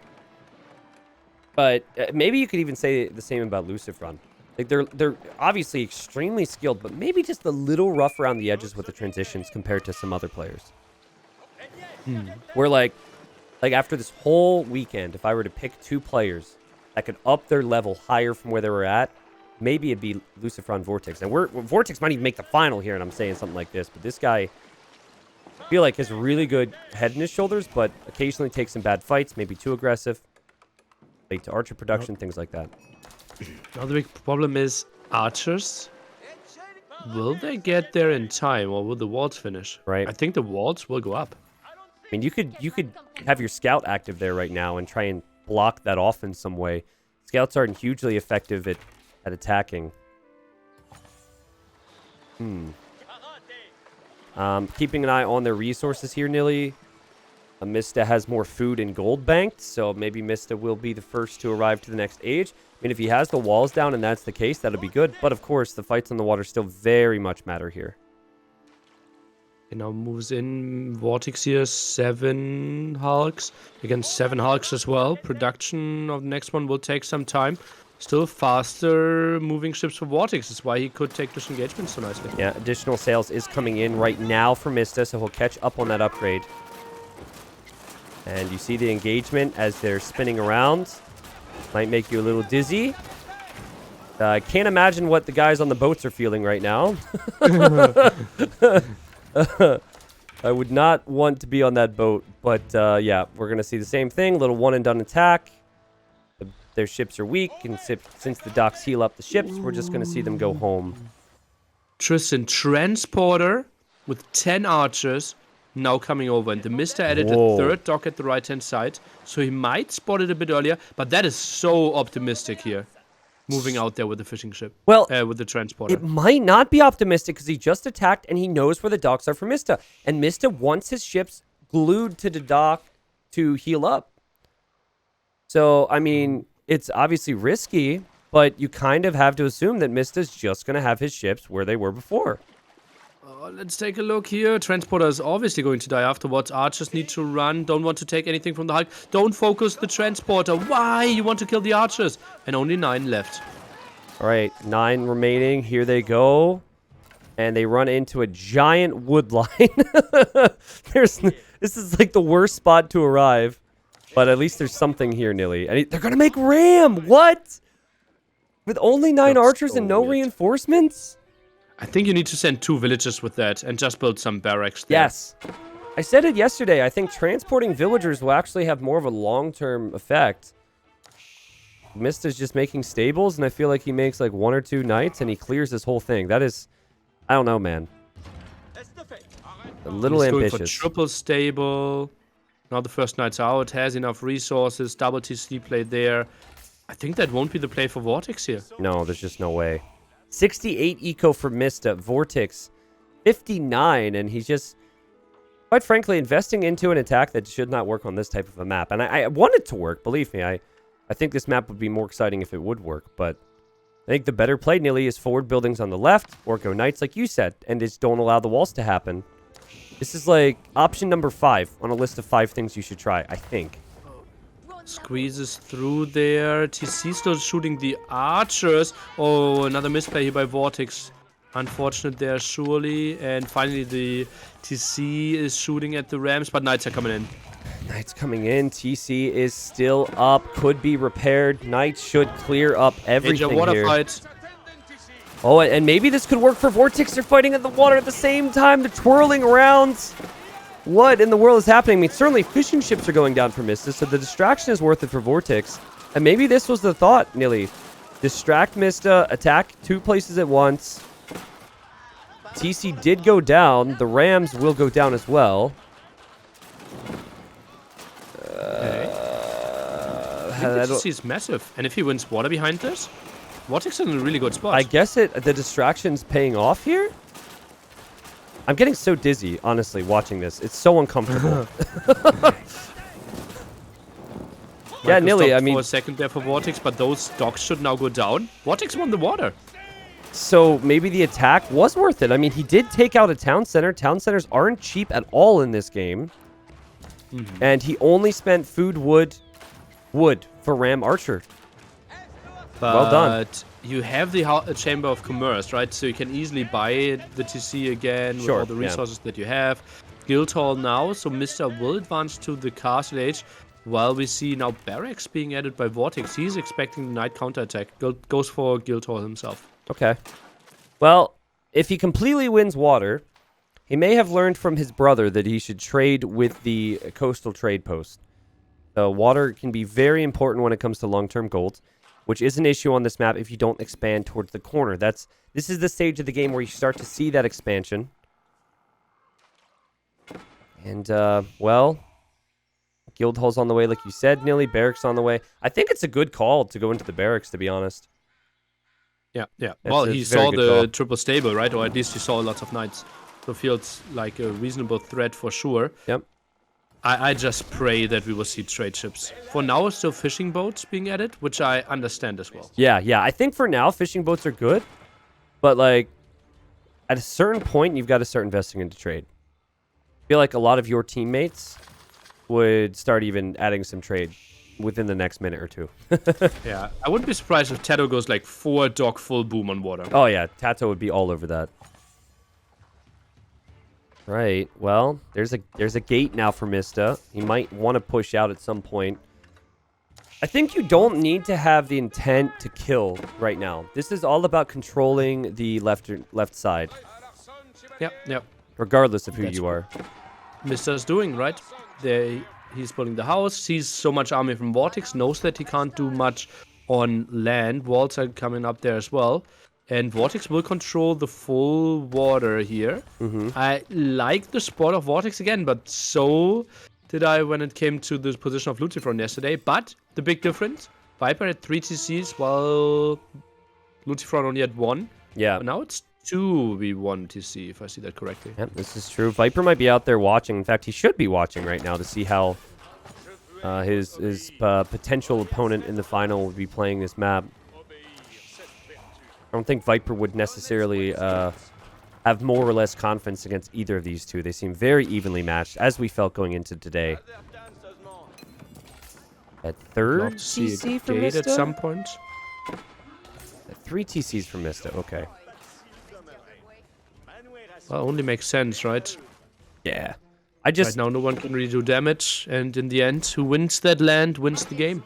But maybe you could even say the same about Lucifron. Like they're obviously extremely skilled, but maybe just a little rough around the edges with the transitions compared to some other players. Where like after this whole weekend, if I were to pick 2 players that could up their level higher from where they were at, maybe it'd be Lucifron VortiX. And VortiX might even make the final here, and I'm saying something like this, but this guy, I feel like, has really good head in his shoulders, but occasionally takes some bad fights, maybe too aggressive, late to archer production, things like that. Now the big problem is archers. Will they get there in time, or will the walls finish? Right. I think the walls will go up. I mean, you could have your scout active there right now and try and block that off in some way. Scouts aren't hugely effective at attacking. Keeping an eye on their resources here, Nili. Mista has more food and gold banked, so maybe Mista will be the first to arrive to the next age. I mean, if he has the walls down and that's the case, that'll be good. But of course, the fights on the water still very much matter here. He now moves in. VortiX here, 7 Hulks. Against 7 Hulks as well. Production of the next one will take some time. Still faster moving ships for VortiX. That's why he could take this engagement so nicely. Yeah, additional sales is coming in right now for Mista, so he'll catch up on that upgrade. And you see the engagement as they're spinning around. Might make you a little dizzy. I can't imagine what the guys on the boats are feeling right now. I would not want to be on that boat. But yeah, we're going to see the same thing. Little one-and-done attack. Their ships are weak. And since the docks heal up the ships, we're just going to see them go home. Tristan Transporter with 10 archers now coming over. And TheMista added Whoa. a 3rd dock at the right-hand side. So he might spot it a bit earlier. But that is so optimistic here. Moving out there with the fishing ship. Well, with the transporter. it might not be optimistic because he just attacked and he knows where the docks are for Mista. And Mista wants his ships glued to the dock to heal up. So, I mean, it's obviously risky, but you kind of have to assume that Mista's just going to have his ships where they were before. Let's take a look here. Transporter is obviously going to die afterwards. Archers need to run. Don't want to take anything from the Hulk. Don't focus the transporter. Why? You want to kill the archers. And only 9 left. All right, 9 remaining. Here they go. And they run into a giant wood line. This is like the worst spot to arrive. But at least there's something here, Nili. And they're going to make ram. What? With only 9 That's archers so and no weird. reinforcements? I think you need to send 2 villagers with that and just build some barracks there. Yes. I said it yesterday. I think transporting villagers will actually have more of a long-term effect. Mista's just making stables, and I feel like he makes like 1 or 2 knights, and he clears this whole thing. That is... I don't know, man. A little He's going ambitious. for triple stable. Now the first knight's out. Has enough resources. Double TC play there. I think that won't be the play for VortiX here. No, there's just no way. 68 eco for Mista. VortiX, 59, and he's just... Quite frankly, investing into an attack that should not work on this type of a map. And I want it to work, believe me. I think this map would be more exciting if it would work, but I think the better play, Nili, is forward buildings on the left, or go knights like you said, and just don't allow the walls to happen. This is like option number 5 on a list of 5 things you should try, I think. Squeezes through there. TC still shooting the archers. Oh, another misplay here by VortiX. Unfortunate there, surely. And finally, the TC is shooting at the rams, but knights are coming in. Knights coming in. TC is still up. Could be repaired. Knights should clear up everything Major water here. fight. Oh, and maybe this could work for VortiX. They're fighting in the water at the same time. They're twirling around. What in the world is happening? I mean, certainly fishing ships are going down for Mista, so the distraction is worth it for VortiX. And maybe this was the thought, Nili. Distract Mista, attack 2 places at once. TC did go down. The Rams will go down as well. I think the TC is massive. And if he wins water behind this, VortiX in a really good spot. I guess the distraction's paying off here? I'm getting so dizzy, honestly, watching this. It's so uncomfortable. Yeah, Nili, I mean... for a second there for VortiX, but those docks should now go down. VortiX won the water. So maybe the attack was worth it. I mean, he did take out a town center. Town centers aren't cheap at all in this game. And he only spent food, wood for Ram Archer. But well done. You have the Chamber of Commerce, right? So you can easily buy the TC again with all the resources that you have. Guildhall now, so Mr. will advance to the Castle Age. While we see now Barracks being added by VortiX. He's expecting the Knight counterattack. Goes for Guildhall himself. Okay. Well, if he completely wins water, he may have learned from his brother that he should trade with the coastal trade post. Water can be very important when it comes to long-term gold, which is an issue on this map if you don't expand towards the corner. This is the stage of the game where you start to see that expansion. And, well, Guildhall's on the way, like you said, Nili. Barracks on the way. I think it's a good call to go into the barracks, to be honest. Yeah. It's Well, a he very saw good the call. triple stable, right? Or at least he saw lots of knights. So feels like a reasonable threat for sure. Yep. I just pray that we will see trade ships. For now, still fishing boats being added, which I understand as well. Yeah. I think for now, fishing boats are good. But, like, at a certain point, you've got to start investing into trade. I feel like a lot of your teammates would start even adding some trade within the next minute or two. Yeah, I wouldn't be surprised if Tato goes like 4 dock full boom on water. Oh, yeah. Tato would be all over that. Right. Well, there's a gate now for Mista. He might want to push out at some point. I think you don't need to have the intent to kill right now. This is all about controlling the left side. Yep. Regardless of who you are. Mista's doing, right? He's building the house, sees so much army from VortiX, knows that he can't do much on land. Walls are coming up there as well. And VortiX will control the full water here. I like the spot of VortiX again, but so did I when it came to the position of Lutifron yesterday. But the big difference, Viper had 3 TCs while Lutifron only had 1. Yeah. But now it's 2v1 TC, if I see that correctly. Yep, this is true. Viper might be out there watching. In fact, he should be watching right now to see how his potential opponent in the final would be playing this map. I don't think Viper would necessarily have more or less confidence against either of these two. They seem very evenly matched, as we felt going into today. At third TC for Mista? At some point. 3 TCs for Mista, okay. Well, only makes sense, right? Yeah. Right now, no one can really do damage, and in the end, who wins that land wins the game.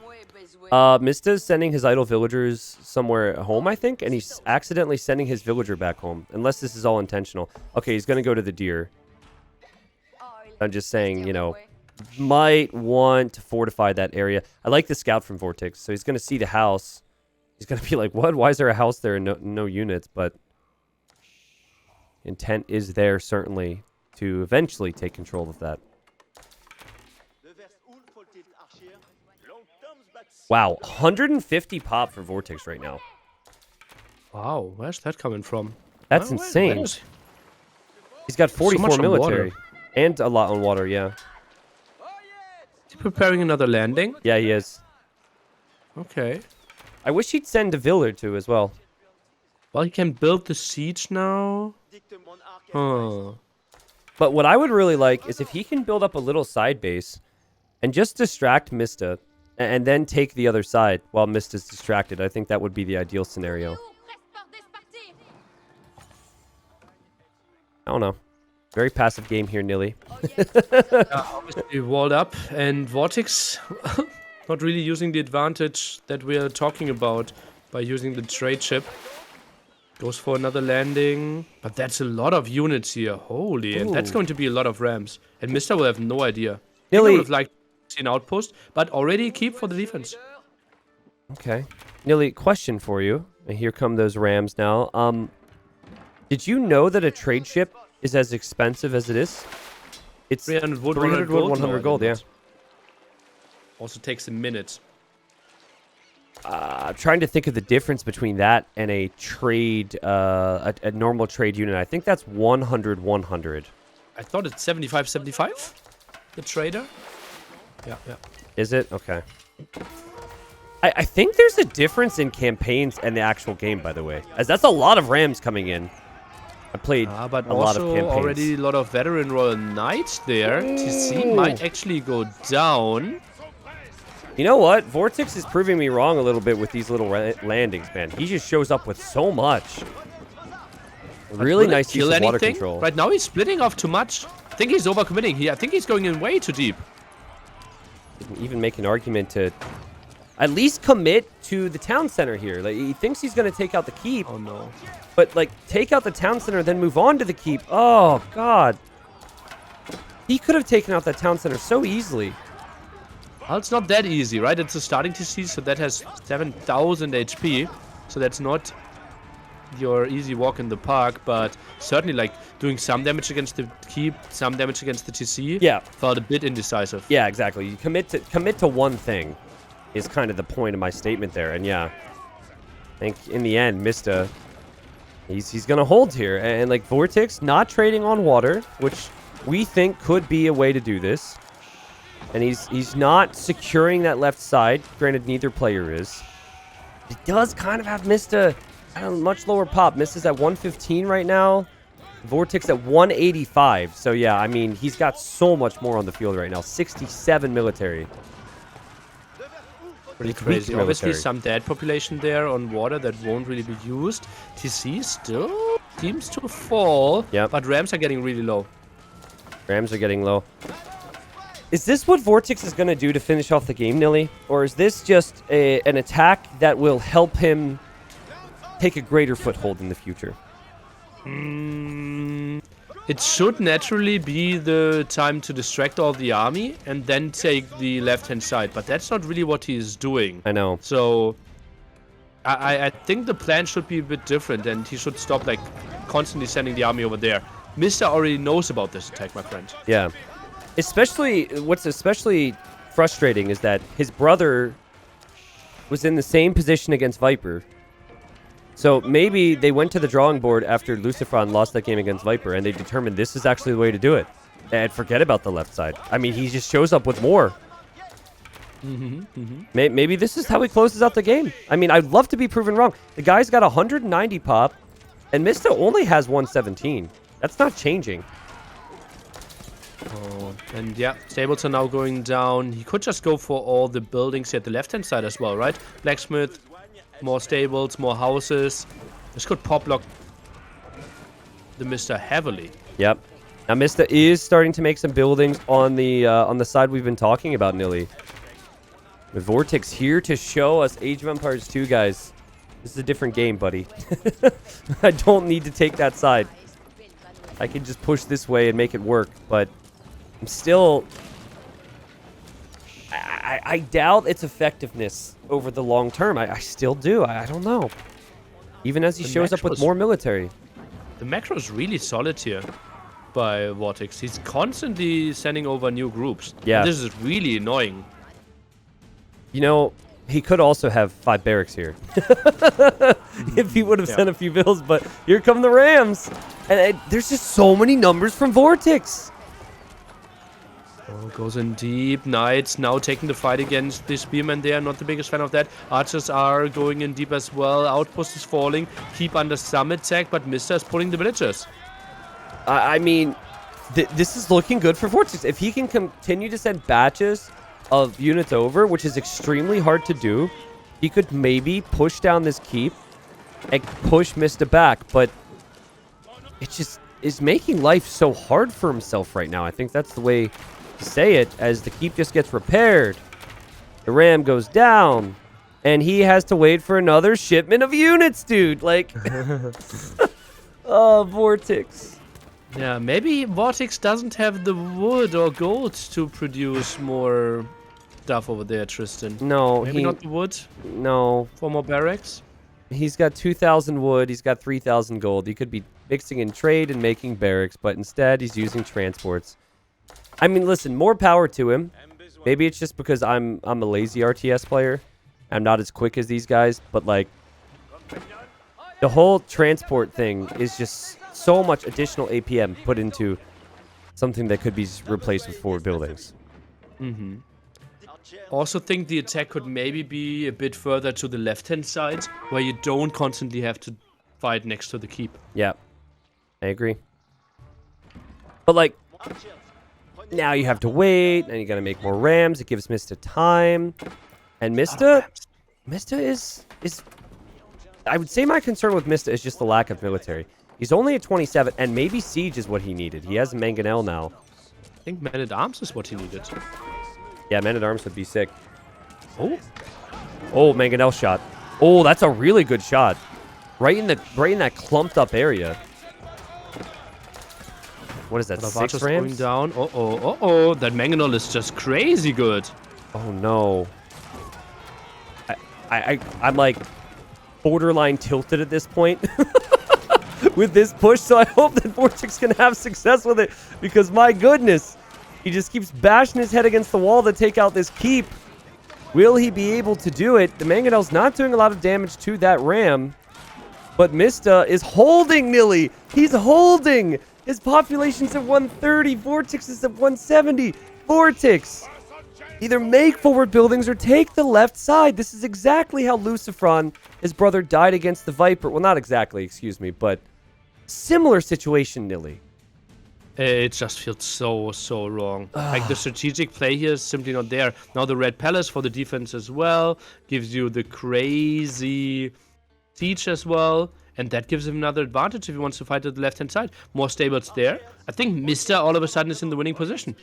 Mista's sending his idle villagers somewhere home, I think, and he's accidentally sending his villager back home, unless this is all intentional. Okay, he's going to go to the deer. I'm just saying, you know, might want to fortify that area. I like the scout from VortiX, so he's going to see the house. He's going to be like, what? Why is there a house there and no units? But intent is there, certainly, to eventually take control of that. Wow, 150 pop for VortiX right now. Wow, where's that coming from? That's insane. He's got 44 so military. And a lot on water, yeah. Is he preparing another landing? Yeah, he is. Okay. I wish he'd send a villager too as well. Well, he can build the siege now. Huh. But what I would really like is if he can build up a little side base and just distract Mista and then take the other side while Mista's distracted. I think that would be the ideal scenario. I don't know. Very passive game here, Nili. Obviously walled up, and VortiX not really using the advantage that we are talking about by using the trade ship. Goes for another landing, but that's a lot of units here. Holy, and that's going to be a lot of rams. And Mista will have no idea. He would have liked to see an outpost, but already keep for the defense. Okay. Nili, question for you. And here come those rams now. Did you know that a trade ship is as expensive as it is? It's 300 wood, 300 wood, 100 No, gold, yeah. Also takes a minute. I'm trying to think of the difference between that and a trade, a normal trade unit. I think that's 100-100. I thought it's 75-75, the trader. Yeah. Is it? Okay. I think there's a difference in campaigns and the actual game, by the way, as that's a lot of Rams coming in. I played but a lot of campaigns. Already a lot of veteran Royal Knights there. TC might actually go down. You know what? VortiX is proving me wrong a little bit with these little landings, man. He just shows up with so much. Really nice use of water control. Right now he's splitting off too much. I think he's overcommitting here. I think he's going in way too deep. Even make an argument to at least commit to the town center here. Like, he thinks he's going to take out the keep. Oh, no. But, like, take out the town center, then move on to the keep. Oh, God. He could have taken out that town center so easily. Well, it's not that easy, right? It's a starting TC, so that has 7,000 HP. So that's not your easy walk in the park, but certainly, like, doing some damage against the keep, some damage against the TC. Yeah. Felt a bit indecisive. Yeah, exactly. You commit to one thing is kind of the point of my statement there. And, yeah, I think in the end, Mista, he's going to hold here. And, like, VortiX not trading on water, which we think could be a way to do this. And he's not securing that left side. Granted, neither player is. He does kind of have Mista at a much lower pop. Mista's at 115 right now. VortiX at 185. So, yeah, I mean, he's got so much more on the field right now. 67 military. Pretty crazy. Obviously, some dead population there on water that won't really be used. TC still seems to fall. Yep. But Rams are getting really low. Rams are getting low. Is this what VortiX is going to do to finish off the game, Nili? Or is this just an attack that will help him take a greater foothold in the future? It should naturally be the time to distract all the army and then take the left-hand side. But that's not really what he is doing. I know. So I think the plan should be a bit different, and he should stop, like, constantly sending the army over there. Mista already knows about this attack, my friend. Yeah. What's especially frustrating is that his brother was in the same position against Viper. So maybe they went to the drawing board after Lucifron lost that game against Viper, and they determined this is actually the way to do it. And forget about the left side. I mean, he just shows up with more. Maybe this is how he closes out the game. I mean, I'd love to be proven wrong. The guy's got 190 pop, and Mista only has 117. That's not changing. Oh, and yeah, stables are now going down. He could just go for all the buildings here at the left-hand side as well, right? Blacksmith, more stables, more houses. This could pop lock the Mista heavily. Yep. Now Mista is starting to make some buildings on the side we've been talking about, Nili. With VortiX here to show us Age of Empires 2, guys. This is a different game, buddy. I don't need to take that side. I can just push this way and make it work, but I'm still... I doubt its effectiveness over the long term. I still do. I don't know. Even as he shows up with more military. The macro is really solid here by VortiX. He's constantly sending over new groups. Yeah. And this is really annoying. You know, he could also have 5 barracks here. If he would have sent a few bills, but here come the Rams. And there's just so many numbers from VortiX. Oh, goes in deep. Knights now taking the fight against the Spearmen there. Not the biggest fan of that. Archers are going in deep as well. Outpost is falling. Keep under some attack, but Mista is pulling the villagers. I mean, this is looking good for VortiX. If he can continue to send batches of units over, which is extremely hard to do, he could maybe push down this keep and push Mista back, but it just is making life so hard for himself right now. I think that's the way to say it, as the keep just gets repaired. The ram goes down, and he has to wait for another shipment of units, dude. Like, oh, VortiX. Yeah, maybe VortiX doesn't have the wood or gold to produce more stuff over there, Tristan. No, maybe not the wood. No, for more barracks. He's got 2,000 wood. He's got 3,000 gold. He could be mixing in trade and making barracks, but instead he's using transports. I mean, listen, more power to him. Maybe it's just because I'm a lazy RTS player, I'm not as quick as these guys, but like the whole transport thing is just so much additional APM put into something that could be replaced with forward buildings. Mm-hmm. Also think the attack could maybe be a bit further to the left-hand side, where you don't constantly have to fight next to the keep. Yeah, I agree. But like, now you have to wait, and you gotta make more rams. It gives Mista time, and Mista is. I would say my concern with Mista is just the lack of military. He's only at 27, and maybe Siege is what he needed. He has Mangonel now. I think Man-at-Arms is what he needed. Yeah, Man-at-Arms would be sick. Oh, Mangonel shot. Oh, that's a really good shot. Right in that clumped up area. What is that? 6 rams? Going down. Uh-oh. That Mangonel is just crazy good. Oh no. I'm like borderline tilted at this point with this push, so I hope that VortiX can have success with it, because my goodness, he just keeps bashing his head against the wall to take out this keep. Will he be able to do it? The Mangonel's not doing a lot of damage to that ram, but Mista is holding Nili. He's holding. His population's at 130. VortiX is at 170. VortiX, either make forward buildings or take the left side. This is exactly how Lucifron, his brother, died against the Viper. Well, not exactly, excuse me, but similar situation, Nili. It just feels so wrong. Like, the strategic play here is simply not there. Now the Red Palace for the defense as well gives you the crazy siege as well, and that gives him another advantage if he wants to fight at the left-hand side. More stables there. I think Mista all of a sudden is in the winning position.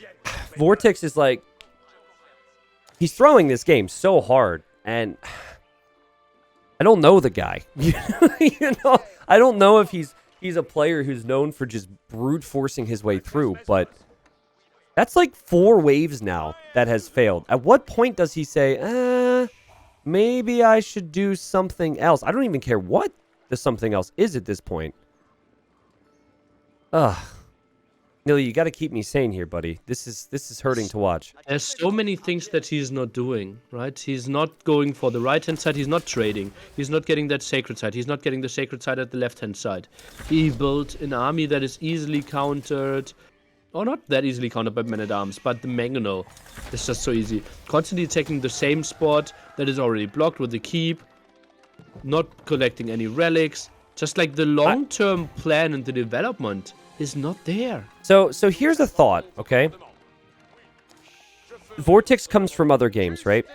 VortiX is like, he's throwing this game so hard, and I don't know the guy. I don't know if he's a player who's known for just brute forcing his way through, but that's like 4 waves now that has failed. At what point does he say, maybe I should do something else? I don't even care what the something else is at this point. Nili, you got to keep me sane here, buddy. This is hurting to watch. There's so many things that he's not doing, right? He's not going for the right-hand side. He's not trading. He's not getting that sacred side. He's not getting the sacred side at the left-hand side. He built an army that is easily countered. Or not that easily countered by Man-at-Arms, but the Mangonel is just so easy. Constantly taking the same spot that is already blocked with the keep. Not collecting any relics. Just like the long-term plan and the development is not there. So here's a thought, okay? VortiX comes from other games, right?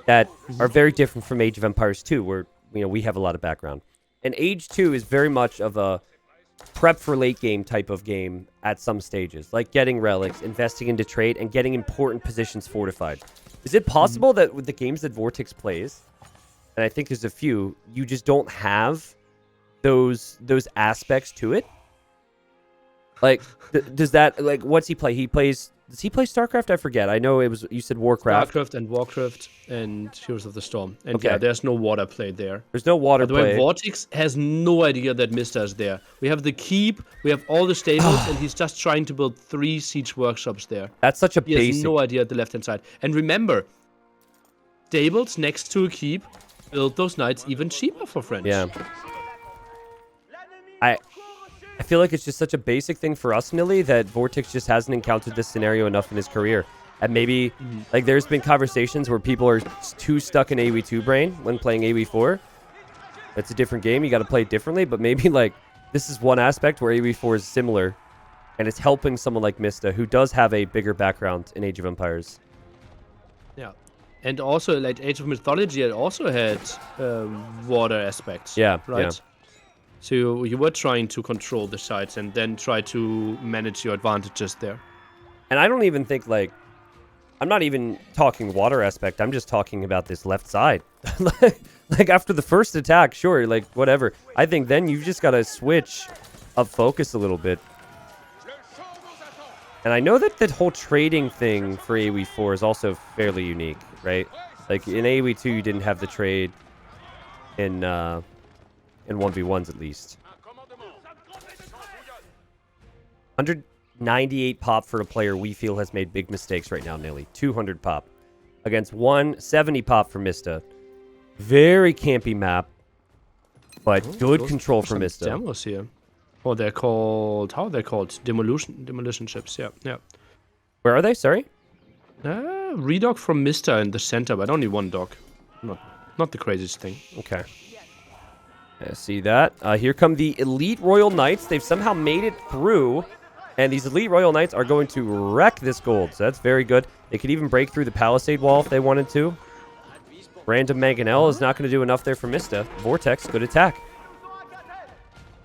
That are very different from Age of Empires 2, where we have a lot of background. And Age 2 is very much of a prep for late game type of game at some stages, like getting relics, investing into trade, and getting important positions fortified. Is it possible that with the games that VortiX plays, and I think there's a few, you just don't have those aspects to it? Like, does that, like, what's he play? Does he play StarCraft? I forget. I know you said Warcraft. StarCraft and Warcraft and Heroes of the Storm. And okay. Yeah, there's no water play there. There's no water play. By the way, VortiX has no idea that Mista is there. We have the keep, we have all the stables, and he's just trying to build 3 siege workshops there. That's such a basic. He has no idea at the left-hand side. And remember, stables next to a keep build those knights even cheaper for French. Yeah. I feel like it's just such a basic thing for us, Nili, that VortiX just hasn't encountered this scenario enough in his career. And maybe, like, there's been conversations where people are too stuck in AoE2 brain when playing AoE4. It's a different game. You got to play it differently. But maybe, like, this is one aspect where AoE4 is similar. And it's helping someone like Mista, who does have a bigger background in Age of Empires. Yeah. And also, like, Age of Mythology, it also had water aspects. Yeah, right? yeah. So you were trying to control the sides and then try to manage your advantages there. And I don't even think, like, I'm not even talking water aspect. I'm just talking about this left side. Like, after the first attack, sure, like, whatever. I think then you've just got to switch up focus a little bit. And I know that whole trading thing for AoE4 is also fairly unique, right? Like, in AoE2, you didn't have the trade in 1v1s at least. 198 pop for a player we feel has made big mistakes right now, Nili. 200 pop. Against 170 pop for Mista. Very campy map, but good Those control are from some Mista. demos here. Oh, they're called... How are they called? Demolition ships, yeah. Where are they? Sorry? Redock from Mista in the center, but only one dock. Not the craziest thing. Okay. I see that. Here come the Elite Royal Knights. They've somehow made it through. And these Elite Royal Knights are going to wreck this gold. So that's very good. They could even break through the Palisade wall if they wanted to. Random Mangonel is not going to do enough there for Mista. VortiX, good attack.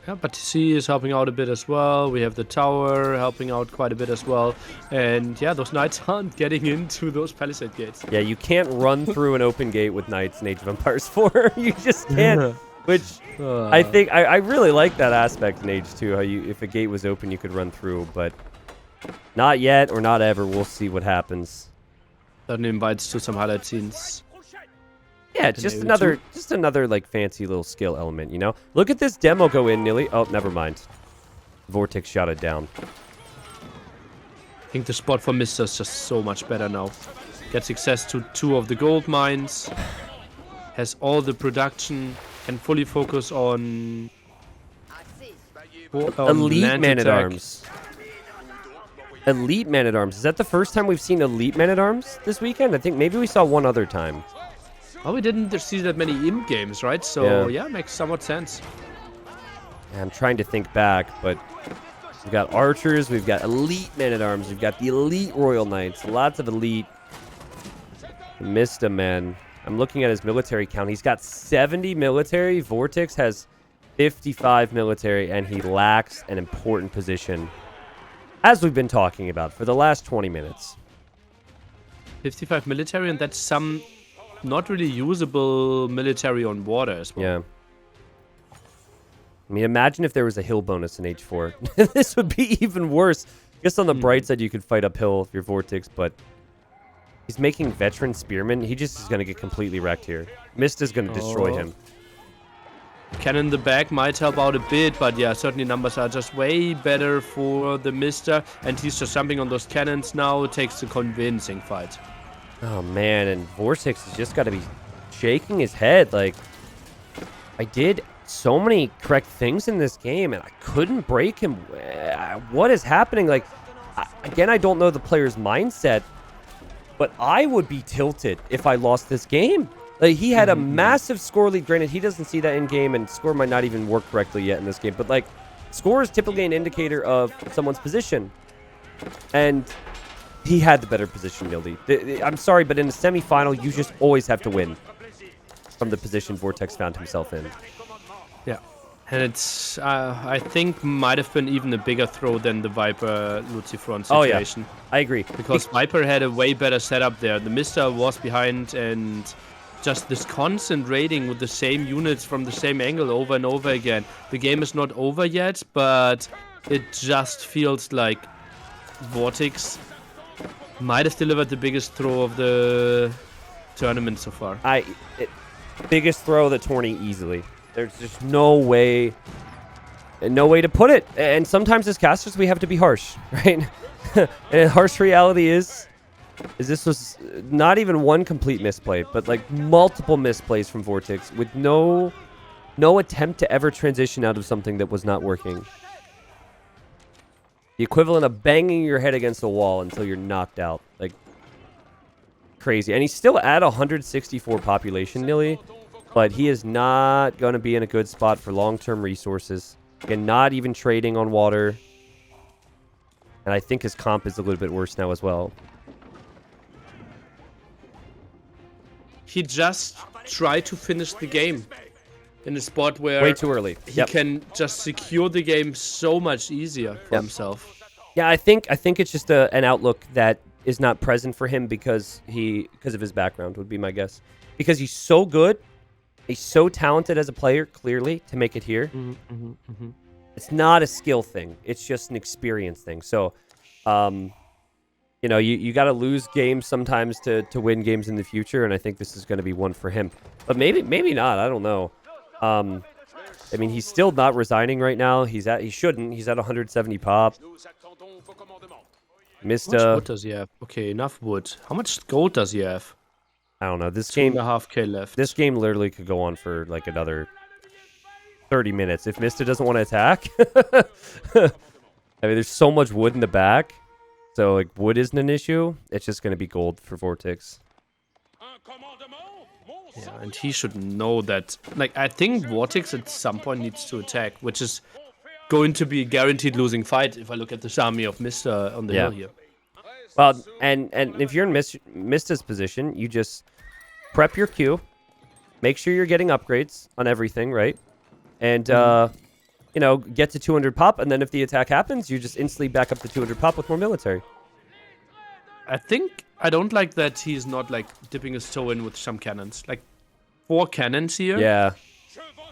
Yeah, but TC is helping out a bit as well. We have the tower helping out quite a bit as well. And yeah, those knights aren't getting into those palisade gates. Yeah, you can't run through an open gate with Knights in Age of Empires 4. You just can't. Which I think I really like that aspect in Age 2. How if a gate was open, you could run through, but not yet or not ever. We'll see what happens. That invites to some highlight scenes. Yeah, just another like fancy little skill element, you know. Look at this demo go in, Nili. Oh, never mind. VortiX shot it down. I think the spot for Mista is just so much better now. Gets access to 2 of the gold mines. Has all the production. Can fully focus on Elite Man-at-Arms. Elite Man-at-Arms. Is that the first time we've seen Elite Man-at-Arms this weekend? I think maybe we saw one other time. Oh, we didn't see that many imp games, right? So yeah, makes somewhat sense. I'm trying to think back, but we've got archers, we've got Elite Man-at-Arms, we've got the Elite Royal Knights, lots of Elite. Mista, man. I'm looking at his military count. He's got 70 military. VortiX has 55 military, and he lacks an important position, as we've been talking about for the last 20 minutes. 55 military, and that's some not really usable military on water as well. Yeah. I mean, imagine if there was a hill bonus in H4. This would be even worse. I guess on the bright side, you could fight uphill if you're VortiX, but he's making veteran spearmen. He just is going to get completely wrecked here. Mista's going to destroy him. Cannon in the back might help out a bit, but yeah, certainly numbers are just way better for the Mista, and he's just jumping on those cannons now. It takes a convincing fight. Oh, man, and VortiX has just got to be shaking his head. Like, I did so many correct things in this game, and I couldn't break him. What is happening? Like, again, I don't know the player's mindset, but I would be tilted if I lost this game. Like, he had a massive score lead. Granted, he doesn't see that in game, and score might not even work correctly yet in this game. But like, score is typically an indicator of someone's position, and he had the better position, Nili. I'm sorry, but in the semifinal, you just always have to win from the position VortiX found himself in. Yeah, and it's I think might have been even a bigger throw than the Viper Lucifron situation. Oh yeah, I agree. Because Viper had a way better setup there. The Mista was behind, and just this constant raiding with the same units from the same angle over and over again. The game is not over yet, but it just feels like VortiX might have delivered the biggest throw of the tournament so far. Biggest throw of the tourney easily. There's just no way to put it. And sometimes as casters, we have to be harsh, right? And harsh reality is this was not even one complete misplay, but like multiple misplays from VortiX with no attempt to ever transition out of something that was not working. The equivalent of banging your head against the wall until you're knocked out. Like, crazy. And he's still at 164 population, Nili. But he is not going to be in a good spot for long-term resources. Again, not even trading on water. And I think his comp is a little bit worse now as well. He just tried to finish the game in a spot where way too early. He can just secure the game so much easier for himself. Yeah, I think it's just an outlook that is not present for him because of his background would be my guess. Because he's so good, he's so talented as a player, clearly, to make it here. It's not a skill thing. It's just an experience thing. So, you know, you got to lose games sometimes to win games in the future, and I think this is going to be one for him. But maybe not. I don't know. I mean, he's still not resigning right now. He shouldn't. He's at 170 pop. Mista. How much wood does he have? Okay, enough wood. How much gold does he have? I don't know. This 2.5K left. This game literally could go on for like another 30 minutes if Mista doesn't want to attack. I mean, there's so much wood in the back, so like wood isn't an issue. It's just gonna be gold for VortiX. Yeah, and he should know that. Like, I think VortiX at some point needs to attack, which is going to be a guaranteed losing fight if I look at this army of Mista on the hill here. Well, and if you're in Mista's position, you just prep your queue, make sure you're getting upgrades on everything, right? And you know, get to 200 pop, and then if the attack happens, you just instantly back up to 200 pop with more military. I don't like that he's not like dipping his toe in with some cannons. Like 4 cannons here. Yeah.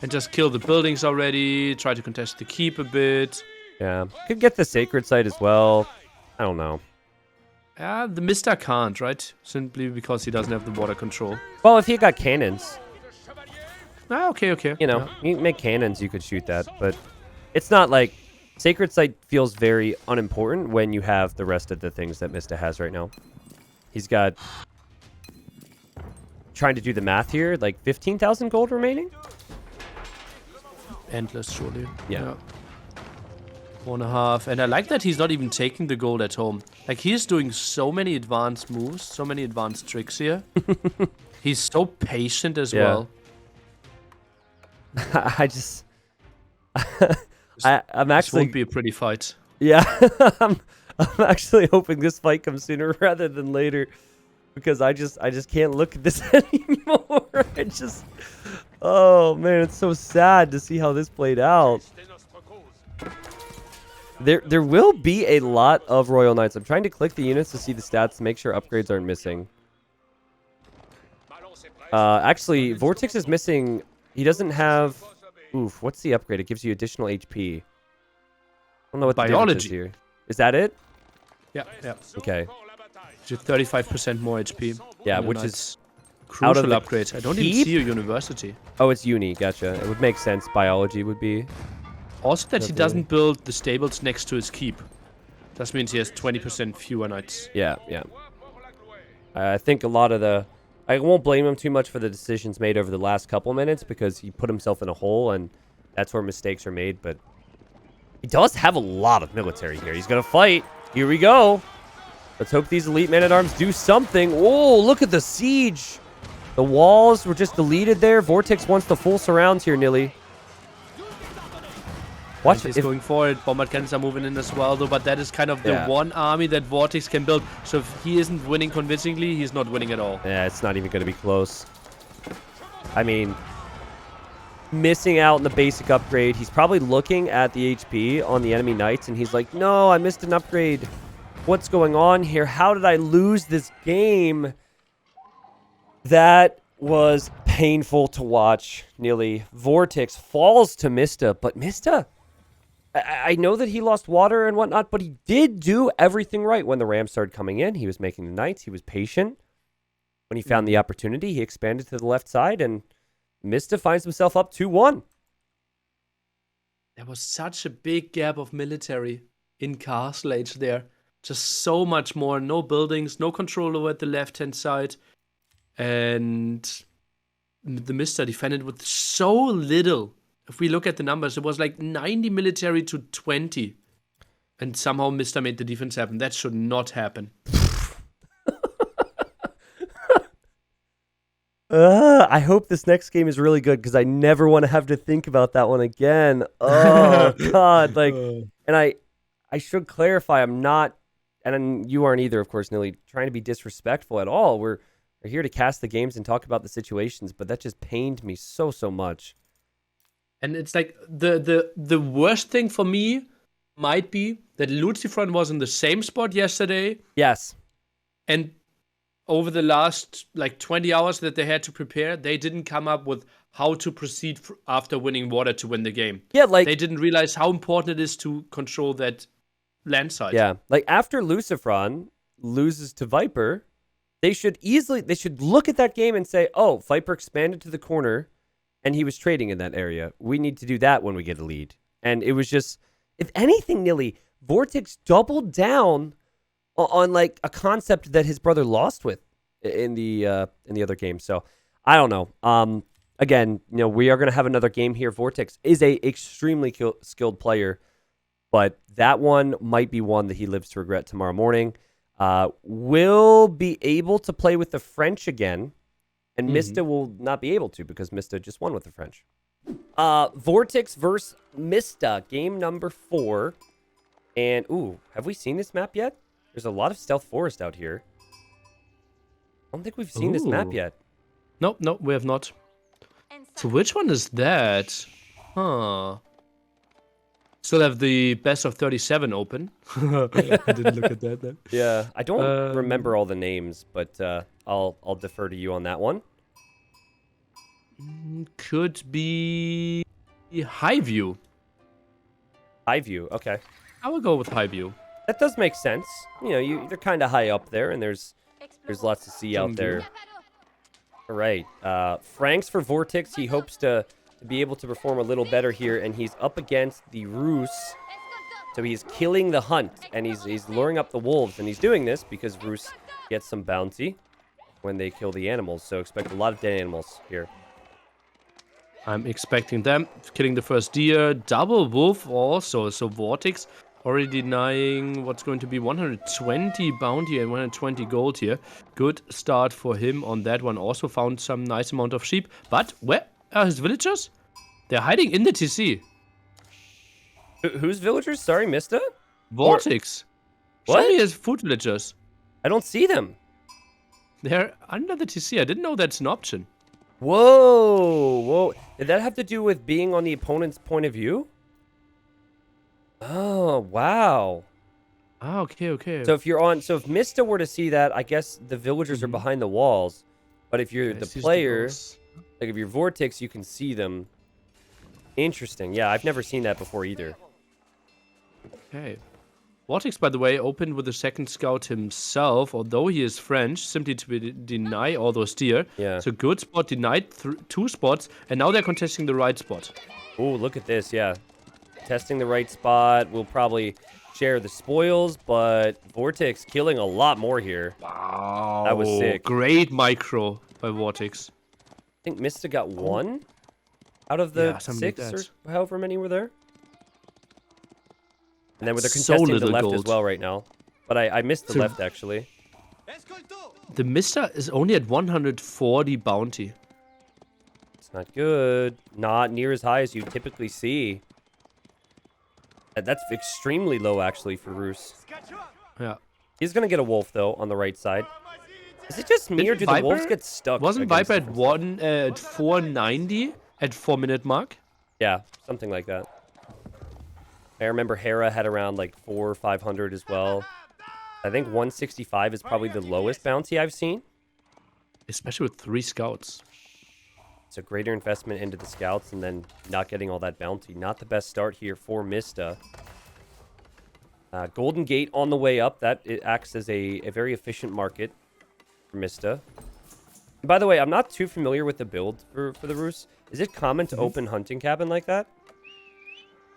And just kill the buildings already. Try to contest the keep a bit. Yeah. Could get the sacred site as well. I don't know. The Mista can't, right? Simply because he doesn't have the water control. Well, if he got cannons. Okay. You know, you make cannons, you could shoot that. But it's not like... Sacred Site feels very unimportant when you have the rest of the things that Mista has right now. He's got... Trying to do the math here, like 15,000 gold remaining? Endless, surely. Yeah. 1.5. And I like that he's not even taking the gold at home. Like, he's doing so many advanced moves, so many advanced tricks here. He's so patient as well. I just... I'm actually... This won't be a pretty fight. Yeah, I'm actually hoping this fight comes sooner rather than later, because I just can't look at this anymore. Oh man, it's so sad to see how this played out. There will be a lot of Royal Knights. I'm trying to click the units to see the stats to make sure upgrades aren't missing. Actually, VortiX is missing. He doesn't have... Oof, what's the upgrade? It gives you additional HP. I don't know what the difference is here. Is that it? Yeah. Okay. Which is 35% more HP. Yeah, which is crucial upgrade. I don't even see a university. Oh, it's uni. Gotcha. It would make sense. Biology would be. Also that he doesn't build the stables next to his keep. That means he has 20% fewer knights. Yeah. I think a lot of the... I won't blame him too much for the decisions made over the last couple minutes because he put himself in a hole and that's where mistakes are made. But he does have a lot of military here. He's going to fight. Here we go. Let's hope these elite men-at-arms do something. Oh, look at the siege. The walls were just deleted there. VortiX wants the full surrounds here, Nili. Watch it. He's going for it. Bombard cannons are moving in as well, though. But that is kind of the one army that VortiX can build. So if he isn't winning convincingly, he's not winning at all. Yeah, it's not even going to be close. I mean, missing out on the basic upgrade. He's probably looking at the HP on the enemy knights, and he's like, no, I missed an upgrade. What's going on here? How did I lose this game? That was painful to watch, Nili. VortiX falls to Mista, but Mista... I know that he lost water and whatnot, but he did do everything right when the Rams started coming in. He was making the Knights. He was patient. When he found the opportunity, he expanded to the left side, and Mista finds himself up 2-1. There was such a big gap of military in Castle Age there. Just so much more. No buildings, no control over at the left-hand side. And the Mista defended with so little. If we look at the numbers, it was like 90 military to 20. And somehow Mista made the defense happen. That should not happen. I hope this next game is really good because I never want to have to think about that one again. Oh, God. And I should clarify, I'm not, and you aren't either, of course, Nili, trying to be disrespectful at all. We're here to cast the games and talk about the situations, but that just pained me so much. And it's like the worst thing for me might be that Lucifron was in the same spot yesterday. Yes. And over the last like 20 hours that they had to prepare, they didn't come up with how to proceed after winning water to win the game. Yeah, like they didn't realize how important it is to control that land side. Yeah, like after Lucifron loses to Viper, they should look at that game and say, "Oh, Viper expanded to the corner." And he was trading in that area. We need to do that when we get a lead. And it was just, if anything, Nili, VortiX doubled down on like a concept that his brother lost with. in the other game. So I don't know. Again, we are going to have another game here. VortiX is a extremely skilled player, but that one might be one that he lives to regret tomorrow morning. Will be able to play with the French again, and Mista will not be able to because Mista just won with the French. VortiX versus Mista, game number 4. And, have we seen this map yet? There's a lot of stealth forest out here. I don't think we've seen this map yet. No, we have not. So which one is that? Huh. Still have the best of 37 open. I didn't look at that then. Yeah, I don't remember all the names, but I'll defer to you on that one. Could be High View. High View, okay. I will go with High View. That does make sense. They're kind of high up there, and there's lots to see out there. All right, Franks for VortiX. He hopes to be able to perform a little better here, and he's up against the Roos. So he's killing the hunt, and he's luring up the wolves, and he's doing this because Roos gets some bounty when they kill the animals. So expect a lot of dead animals here. I'm expecting them killing the first deer, double wolf also. So VortiX already denying what's going to be 120 bounty and 120 gold here. Good start for him on that one. Also found some nice amount of sheep. But where are his villagers? They're hiding in the TC. Whose villagers? Sorry, Mista? VortiX. What? Show me his food villagers. I don't see them. They're under the TC. I didn't know that's an option. Whoa. Did that have to do with being on the opponent's point of view? Oh, wow. Ah, okay. So if Mista were to see that, I guess the villagers are behind the walls. But if you're the player, like if you're VortiX, you can see them. Interesting. Yeah, I've never seen that before either. Okay. VortiX, by the way, opened with the second scout himself, although he is French, simply to deny all those deer. Yeah. So good spot, denied 2 spots, and now they're contesting the right spot. Oh, look at this, yeah. Testing the right spot. We'll probably share the spoils, but VortiX killing a lot more here. Wow. That was sick. Great micro by VortiX. I think Mista got 1 out of the 6 like or however many were there. And then they're contesting the left as well right now. But I missed the left, actually. TheMista is only at 140 bounty. It's not good. Not near as high as you typically see. That's extremely low, actually, for Roos. Yeah. He's going to get a wolf, though, on the right side. Is it just me, or do the wolves get stuck? Wasn't Viper at 490 at 4-minute mark? Yeah, something like that. I remember Hera had around like 400 or 500 as well. I think 165 is probably the lowest bounty I've seen. Especially with 3 scouts. It's a greater investment into the scouts and then not getting all that bounty. Not the best start here for Mista. Golden Gate on the way up. That it acts as a very efficient market for Mista. And by the way, I'm not too familiar with the build for the Roos. Is it common to open hunting cabin like that?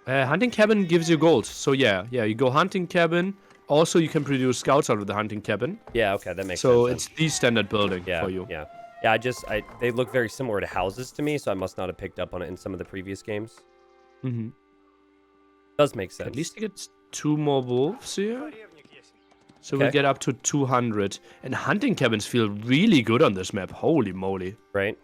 Hunting cabin gives you gold. So yeah, you go hunting cabin. Also, you can produce scouts out of the hunting cabin. Yeah, okay, that makes sense. So it's the standard building for you. Yeah. They look very similar to houses to me, so I must not have picked up on it in some of the previous games. Mm-hmm. Does make sense. At least you get 2 more wolves here. So we'll get up to 200. And hunting cabins feel really good on this map. Holy moly. Right.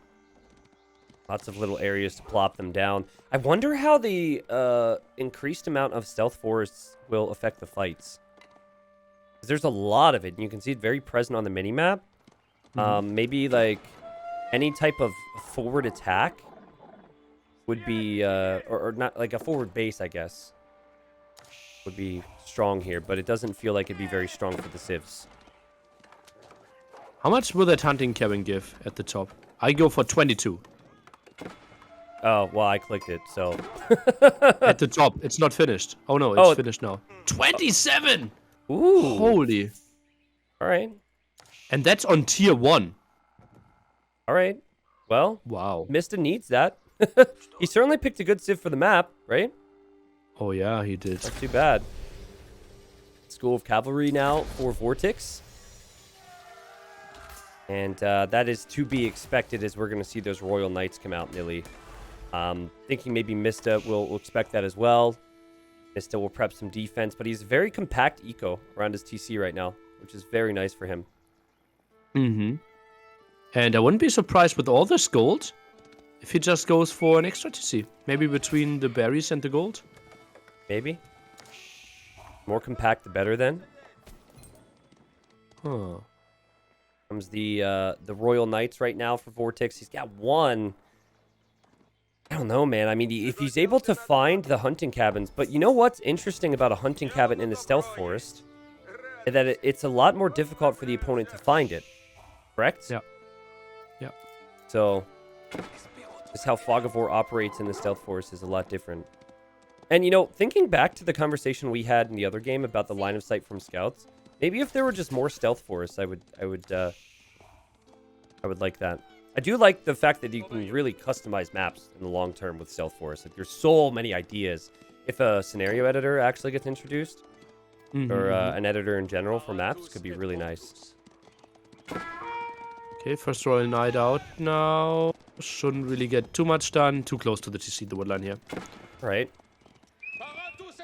Lots of little areas to plop them down. I wonder how the increased amount of stealth forests will affect the fights. 'Cause there's a lot of it, and you can see it very present on the minimap. Maybe like any type of forward attack would be, or not like a forward base, I guess, would be strong here, but it doesn't feel like it'd be very strong for the civs. How much will that hunting cabin give at the top? I go for 22. Oh, well, I clicked it, so. At the top. It's not finished. Oh, no, it's finished now. 27! Ooh. Holy. All right. And that's on tier 1. All right. Well, wow. Mista needs that. He certainly picked a good civ for the map, right? Oh, yeah, he did. Not too bad. School of Cavalry now for VortiX. And that is to be expected as we're going to see those Royal Knights come out, Nili. Thinking maybe Mista will expect that as well. Mista will prep some defense, but he's very compact eco around his TC right now, which is very nice for him. Mm-hmm. And I wouldn't be surprised with all this gold if he just goes for an extra TC. Maybe between the berries and the gold. Maybe. More compact, the better then. Huh. Comes the Royal Knights right now for VortiX. He's got one. I don't know, man. I mean, if he's able to find the hunting cabins, but you know what's interesting about a hunting cabin in the stealth forest? Is that it's a lot more difficult for the opponent to find it. Correct? Yeah. Yeah. So, just how Fog of War operates in the stealth forest is a lot different. And, you know, thinking back to the conversation we had in the other game about the line of sight from scouts, maybe if there were just more stealth forests, I would like that. I do like the fact that you can really customize maps in the long term with stealth forests. Like, there's so many ideas. If a scenario editor actually gets introduced, or an editor in general for maps, could be really nice. Okay, first Royal Knight out now. Shouldn't really get too much done. Too close to the TC, the woodline here. Right.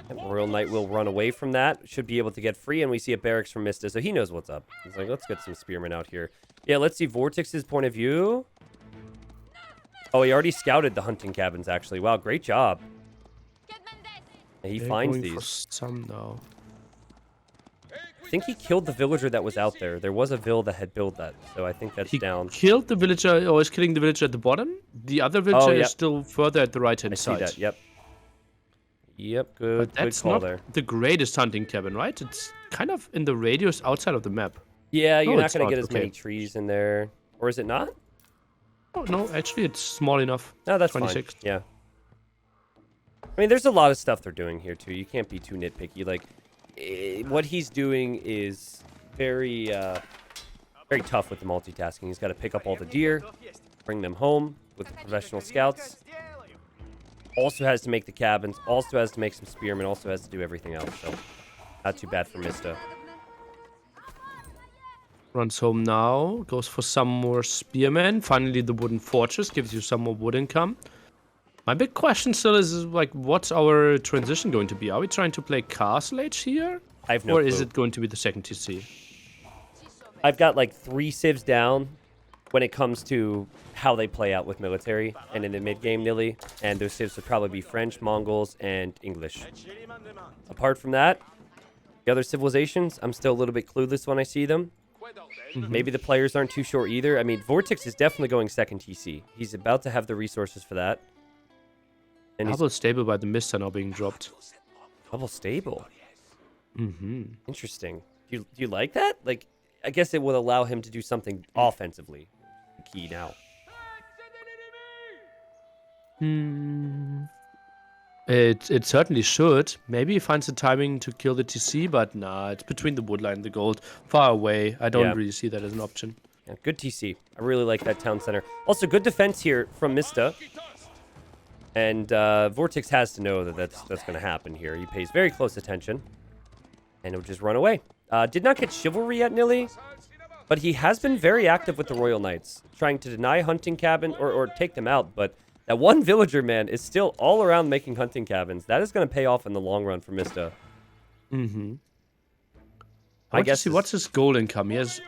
And Royal Knight will run away from that. Should be able to get free, and we see a barracks from Mista, so he knows what's up. He's like, let's get some spearmen out here. Yeah, let's see VortiX's point of view. Oh, he already scouted the hunting cabins, actually. Wow, great job. And he finds these. For some now. I think he killed the villager that was out there. There was a vill that had built that, so I think that's down. Killed the villager, or is killing the villager at the bottom? The other villager is still further at the right-hand side. I see that, yep. Yep, good call not there. The greatest hunting cabin, right? It's kind of in the radius outside of the map. Yeah, you're not going to get as many trees in there. Or is it not? Oh, no, actually, it's small enough. No, that's 26. fine. Yeah. I mean, there's a lot of stuff they're doing here, too. You can't be too nitpicky. Like, what he's doing is very tough with the multitasking. He's got to pick up all the deer, bring them home with the professional scouts. Also has to make the cabins, also has to make some spearmen, also has to do everything else. So, not too bad for Mista. Runs home now, goes for some more spearmen. Finally, the wooden fortress gives you some more wood income. My big question still is, like, what's our transition going to be? Are we trying to play Castle Age here? I have no clue. Or is it going to be the second TC? I've got, like, 3 civs down when it comes to how they play out with military and in the mid-game, Nili. And those civs would probably be French, Mongols, and English. Apart from that, the other civilizations, I'm still a little bit clueless when I see them. Maybe the players aren't too sure either. I mean, VortiX is definitely going second TC. He's about to have the resources for that. And Double stable by the Mista now being dropped. Double stable? Mm-hmm. Interesting. Do you like that? Like, I guess it would allow him to do something offensively. Key now. It certainly should. Maybe he finds the timing to kill the TC, but nah, it's between the woodline and the gold. Far away. I don't really see that as an option. Yeah, good TC. I really like that town center. Also, good defense here from Mista. And VortiX has to know that that's going to happen here. He pays very close attention. And he'll just run away. Did not get chivalry yet, Nili. But he has been very active with the Royal Knights. Trying to deny hunting cabin or take them out. But that one villager, man, is still all around making hunting cabins. That is going to pay off in the long run for Mista. I guess see what's his gold income. He has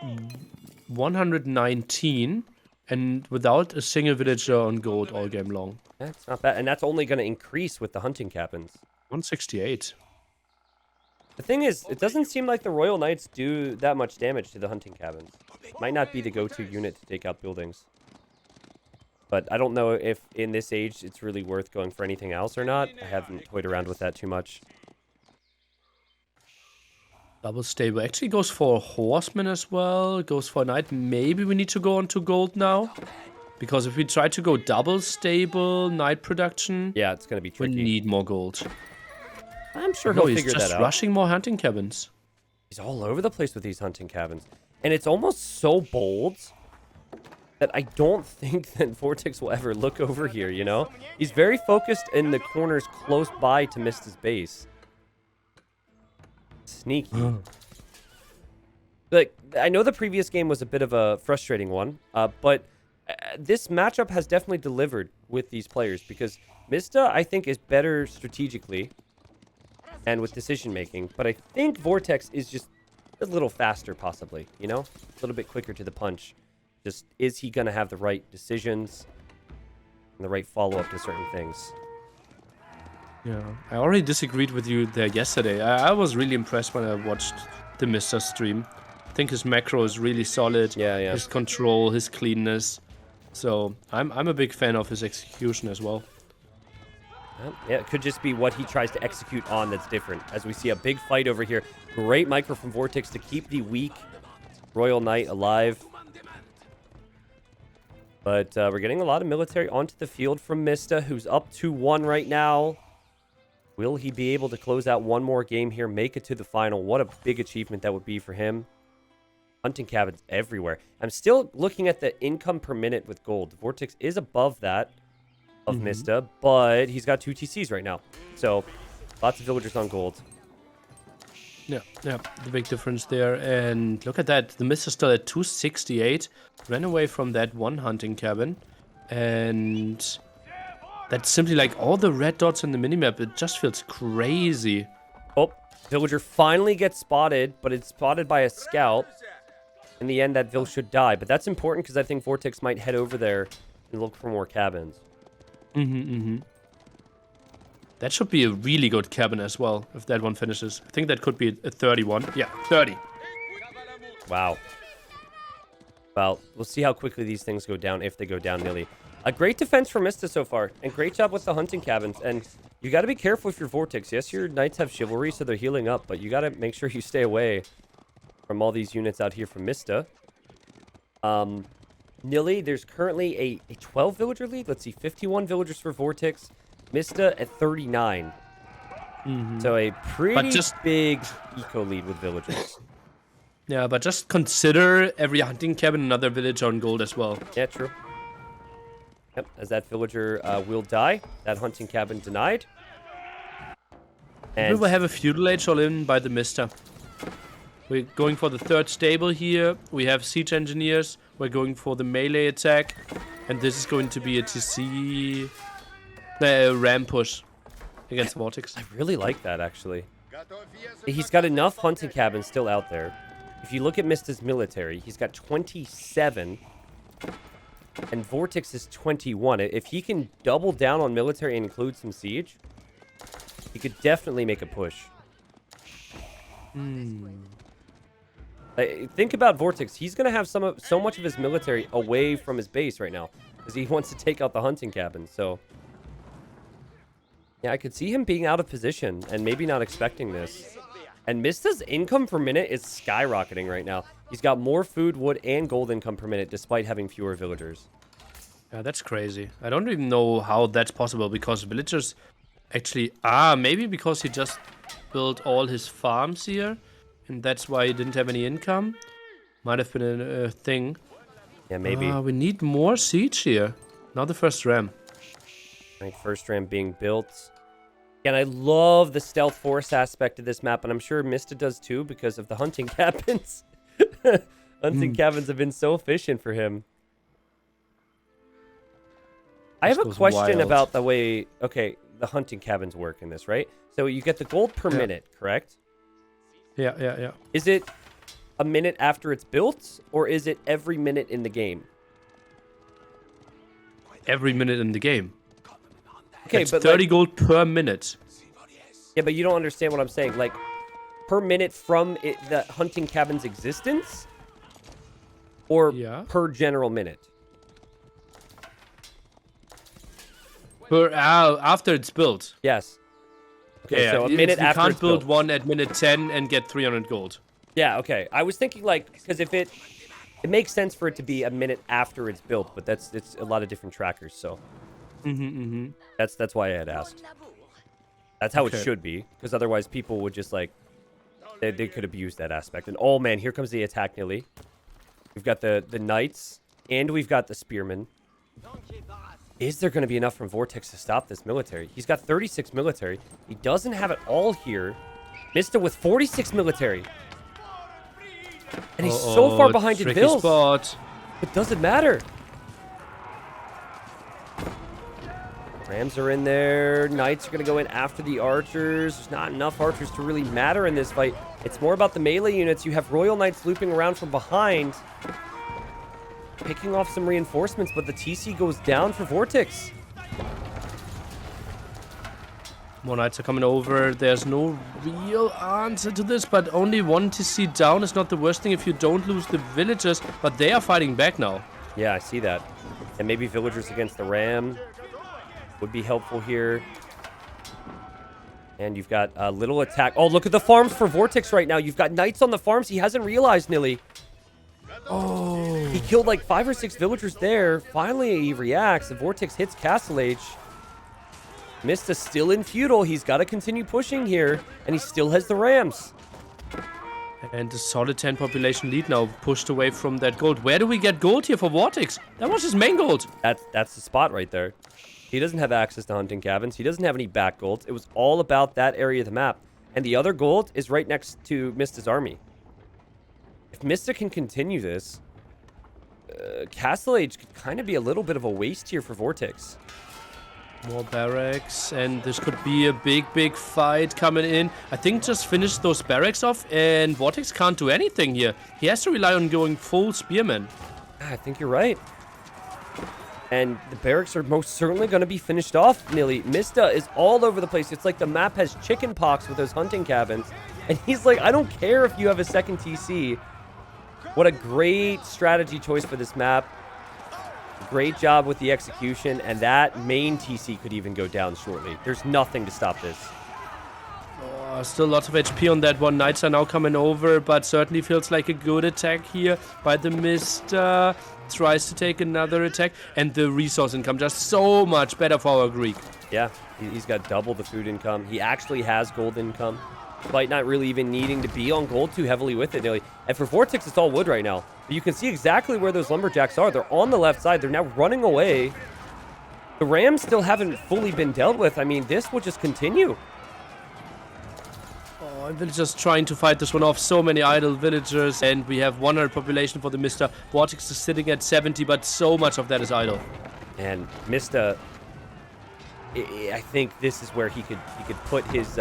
119 and without a single villager on gold all game long. That's not bad. And that's only going to increase with the hunting cabins. 168. The thing is, it doesn't seem like the Royal Knights do that much damage to the hunting cabins. Might not be the go-to unit to take out buildings. But I don't know if in this age it's really worth going for anything else or not. I haven't toyed around with that too much. Double stable. Actually goes for a horseman as well. Goes for a knight. Maybe we need to go on to gold now. Because if we try to go double stable knight production... Yeah, it's going to be tricky. We need more gold. I'm sure he'll figure that out. He's just rushing more hunting cabins. He's all over the place with these hunting cabins. And it's almost so bold that I don't think that VortiX will ever look over here, you know? He's very focused in the corners close by to Mista's base. Sneaky. Like, I know the previous game was a bit of a frustrating one, but this matchup has definitely delivered with these players because Mista, I think, is better strategically and with decision making, but I think VortiX is just a little faster, possibly, you know? A little bit quicker to the punch. Just, is he going to have the right decisions and the right follow-up to certain things? Yeah, I already disagreed with you there yesterday. I was really impressed when I watched TheMista stream. I think his macro is really solid. Yeah. His control, his cleanness. So I'm a big fan of his execution as well. Yeah, it could just be what he tries to execute on that's different. As we see a big fight over here. Great micro from VortiX to keep the weak Royal Knight alive. But we're getting a lot of military onto the field from Mista, who's up 2-1 right now. Will he be able to close out one more game here, make it to the final? What a big achievement that would be for him. Hunting cabins everywhere. I'm still looking at the income per minute with gold. VortiX is above that of Mista, but he's got 2 TCs right now. So, lots of villagers on gold. Yeah, the big difference there. And look at that. The Mista's still at 268. Ran away from that one hunting cabin. And that's simply like all the red dots on the minimap. It just feels crazy. Oh, villager finally gets spotted, but it's spotted by a scout. In the end, that Vill should die. But that's important because I think VortiX might head over there and look for more cabins. That should be a really good cabin as well, if that one finishes. I think that could be a 31. Yeah, 30. Wow. Well, we'll see how quickly these things go down, if they go down, Nili. A great defense for Mista so far, and great job with the hunting cabins. And you got to be careful with your VortiX. Yes, your knights have chivalry, so they're healing up, but you got to make sure you stay away from all these units out here from Mista. Nili, there's currently a 12 villager lead. Let's see, 51 villagers for VortiX. Mista at 39. So a pretty big eco lead with villagers. Yeah, but just consider every hunting cabin another village on gold as well. Yeah, true. Yep, as that villager will die. That hunting cabin denied. And We will have a feudal age all in by the Mista. We're going for the third stable here. We have siege engineers. We're going for the melee attack. And this is going to be a TC ram push against VortiX. I really like that, actually. He's got enough hunting cabins still out there. If you look at Mista's military, he's got 27. And VortiX is 21. If he can double down on military and include some siege, he could definitely make a push. Think about VortiX. He's going to have so much of his military away from his base right now because he wants to take out the hunting cabin. So, yeah, I could see him being out of position and maybe not expecting this. And Mista's income per minute is skyrocketing right now. He's got more food, wood, and gold income per minute despite having fewer villagers. Yeah, that's crazy. I don't even know how that's possible because villagers actually... maybe because he just built all his farms here. And that's why he didn't have any income. Might have been a thing. Yeah, maybe. We need more siege here. Not the first ram. I think first ram being built. And I love the stealth force aspect of this map, and I'm sure Mista does too because of the hunting cabins. Hunting cabins have been so efficient for him. I have a question about the way, the hunting cabins work in this, right? So you get the gold per minute, correct? Yeah. Is it a minute after it's built, or is it every minute in the game? Every minute in the game. Okay, it's but 30 gold per minute. Yeah, but you don't understand what I'm saying. Like, per minute from the hunting cabin's existence? Or per general minute? After it's built. Yes. Okay, so a minute after you can't it's build built. one at minute 10 and get 300 gold. Yeah, okay. I was thinking, like, because if it makes sense for it to be a minute after it's built, but it's a lot of different trackers, so. That's why I had asked. That's how it should be, because otherwise people would just, like, they could abuse that aspect. And, oh, man, here comes the attack, Nili. We've got the knights, and we've got the spearmen. Is there going to be enough from VortiX to stop this military? He's got 36 military. He doesn't have it all here. Mista with 46 military. And he's so far behind in tricky bills. spot. It doesn't matter. Rams are in there. Knights are going to go in after the archers. There's not enough archers to really matter in this fight. It's more about the melee units. You have Royal Knights looping around from behind, picking off some reinforcements, but the TC goes down for VortiX. More Knights are coming over. There's no real answer to this, but only one TC down is not the worst thing if you don't lose the villagers, but they are fighting back now. Yeah, I see that. And maybe villagers against the Ram would be helpful here. And you've got a little attack. Oh, look at the farms for VortiX right now. You've got Knights on the farms. He hasn't realized, Nili. Oh. He killed like 5 or 6 villagers there. Finally, he reacts. The VortiX hits Castle Age. Mista still in feudal. He's got to continue pushing here. And he still has the Rams. And the solid 10 population lead now pushed away from that gold. Where do we get gold here for VortiX? That was his main gold. That's the spot right there. He doesn't have access to hunting cabins. He doesn't have any back golds. It was all about that area of the map. And the other gold is right next to Mista's army. If Mista can continue this, Castle Age could kind of be a little bit of a waste here for VortiX. More barracks, and this could be a big fight coming in. I think just finish those barracks off, and VortiX can't do anything here. He has to rely on going full spearman. I think you're right. And the barracks are most certainly going to be finished off, Nili. Mista is all over the place. It's like the map has chicken pox with those hunting cabins. And he's like, I don't care if you have a second TC. What a great strategy choice for this map. Great job with the execution. And that main TC could even go down shortly. There's nothing to stop this. Oh, still lots of HP on that one. Knights are now coming over, but certainly feels like a good attack here by the TheMista. Tries to take another attack, and the resource income just so much better for our Greek. Yeah, he's got double the food income. He actually has gold income, despite not really even needing to be on gold too heavily with it, Nili. And for VortiX, it's all wood right now. But you can see exactly where those lumberjacks are. They're on the left side. They're now running away. The Rams still haven't fully been dealt with. I mean, this will just continue. Oh, villagers trying to fight this one off. So many idle villagers, and we have 100 population for the TheMista. VortiX is sitting at 70, but so much of that is idle. And Mista, I think this is where he could put his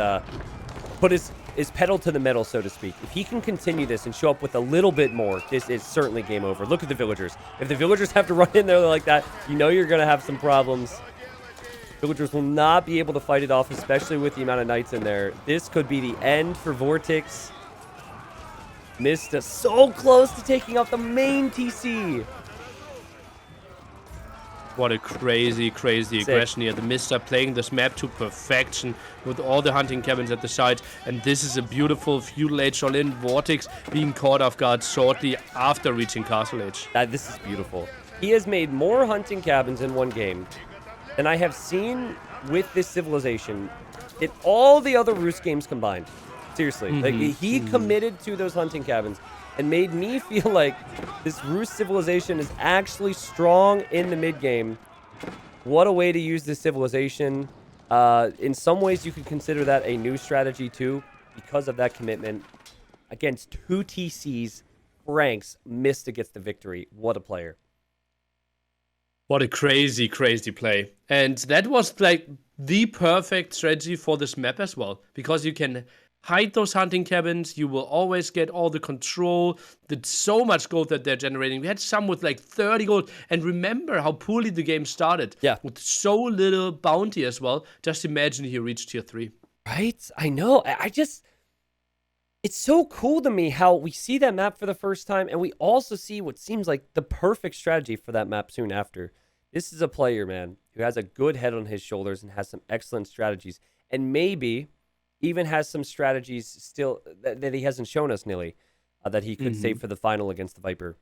pedal to the metal, so to speak. If he can continue this and show up with a little bit more, this is certainly game over. Look at the villagers. If the villagers have to run in there like that, you know you're going to have some problems. Villagers will not be able to fight it off, especially with the amount of knights in there. This could be the end for VortiX. Mista so close to taking out the main TC. What a crazy aggression here. The TheMista playing this map to perfection with all the hunting cabins at the side. And this is a beautiful feudal age all-in. VortiX being caught off guard shortly after reaching Castle Age. This is beautiful. He has made more hunting cabins in one game than I have seen with this civilization in all the other Roost games combined. Seriously. Like, he committed to those hunting cabins and made me feel like this Roost civilization is actually strong in the mid-game. What a way to use this civilization. In some ways, you could consider that a new strategy, too, because of that commitment. Against 2 TCs, ranks, Mista gets the victory. What a player. What a crazy play. And that was like the perfect strategy for this map as well. Because you can hide those hunting cabins. You will always get all the control. There's so much gold that they're generating. We had some with like 30 gold. And remember how poorly the game started. Yeah. With so little bounty as well. Just imagine he reached tier 3. Right? I know. I just... It's so cool to me how we see that map for the first time, and we also see what seems like the perfect strategy for that map soon after. This is a player, man, who has a good head on his shoulders and has some excellent strategies, and maybe even has some strategies still that he hasn't shown us, Nili, that he could save for the final against the Viper.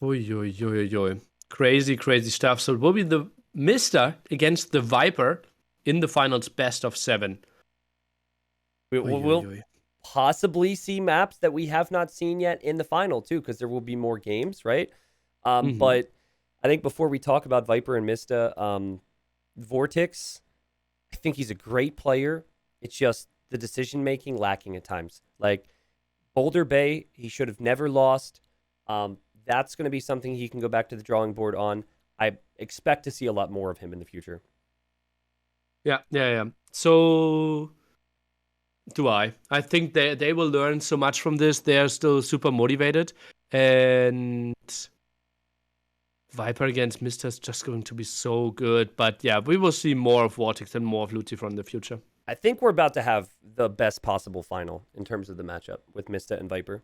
Oy. Crazy stuff. So it will be the TheMista against the Viper in the finals best of 7. We'll possibly see maps that we have not seen yet in the final, too, because there will be more games, right? But I think before we talk about Viper and Mista, VortiX, I think he's a great player. It's just the decision making lacking at times. Like Boulder Bay, he should have never lost. That's going to be something he can go back to the drawing board on. I expect to see a lot more of him in the future. Yeah. So do I. I think they will learn so much from this. They're still super motivated. And Viper against Mista is just going to be so good. But yeah, we will see more of VortiX and more of Lucifer in the future. I think we're about to have the best possible final in terms of the matchup with Mista and Viper.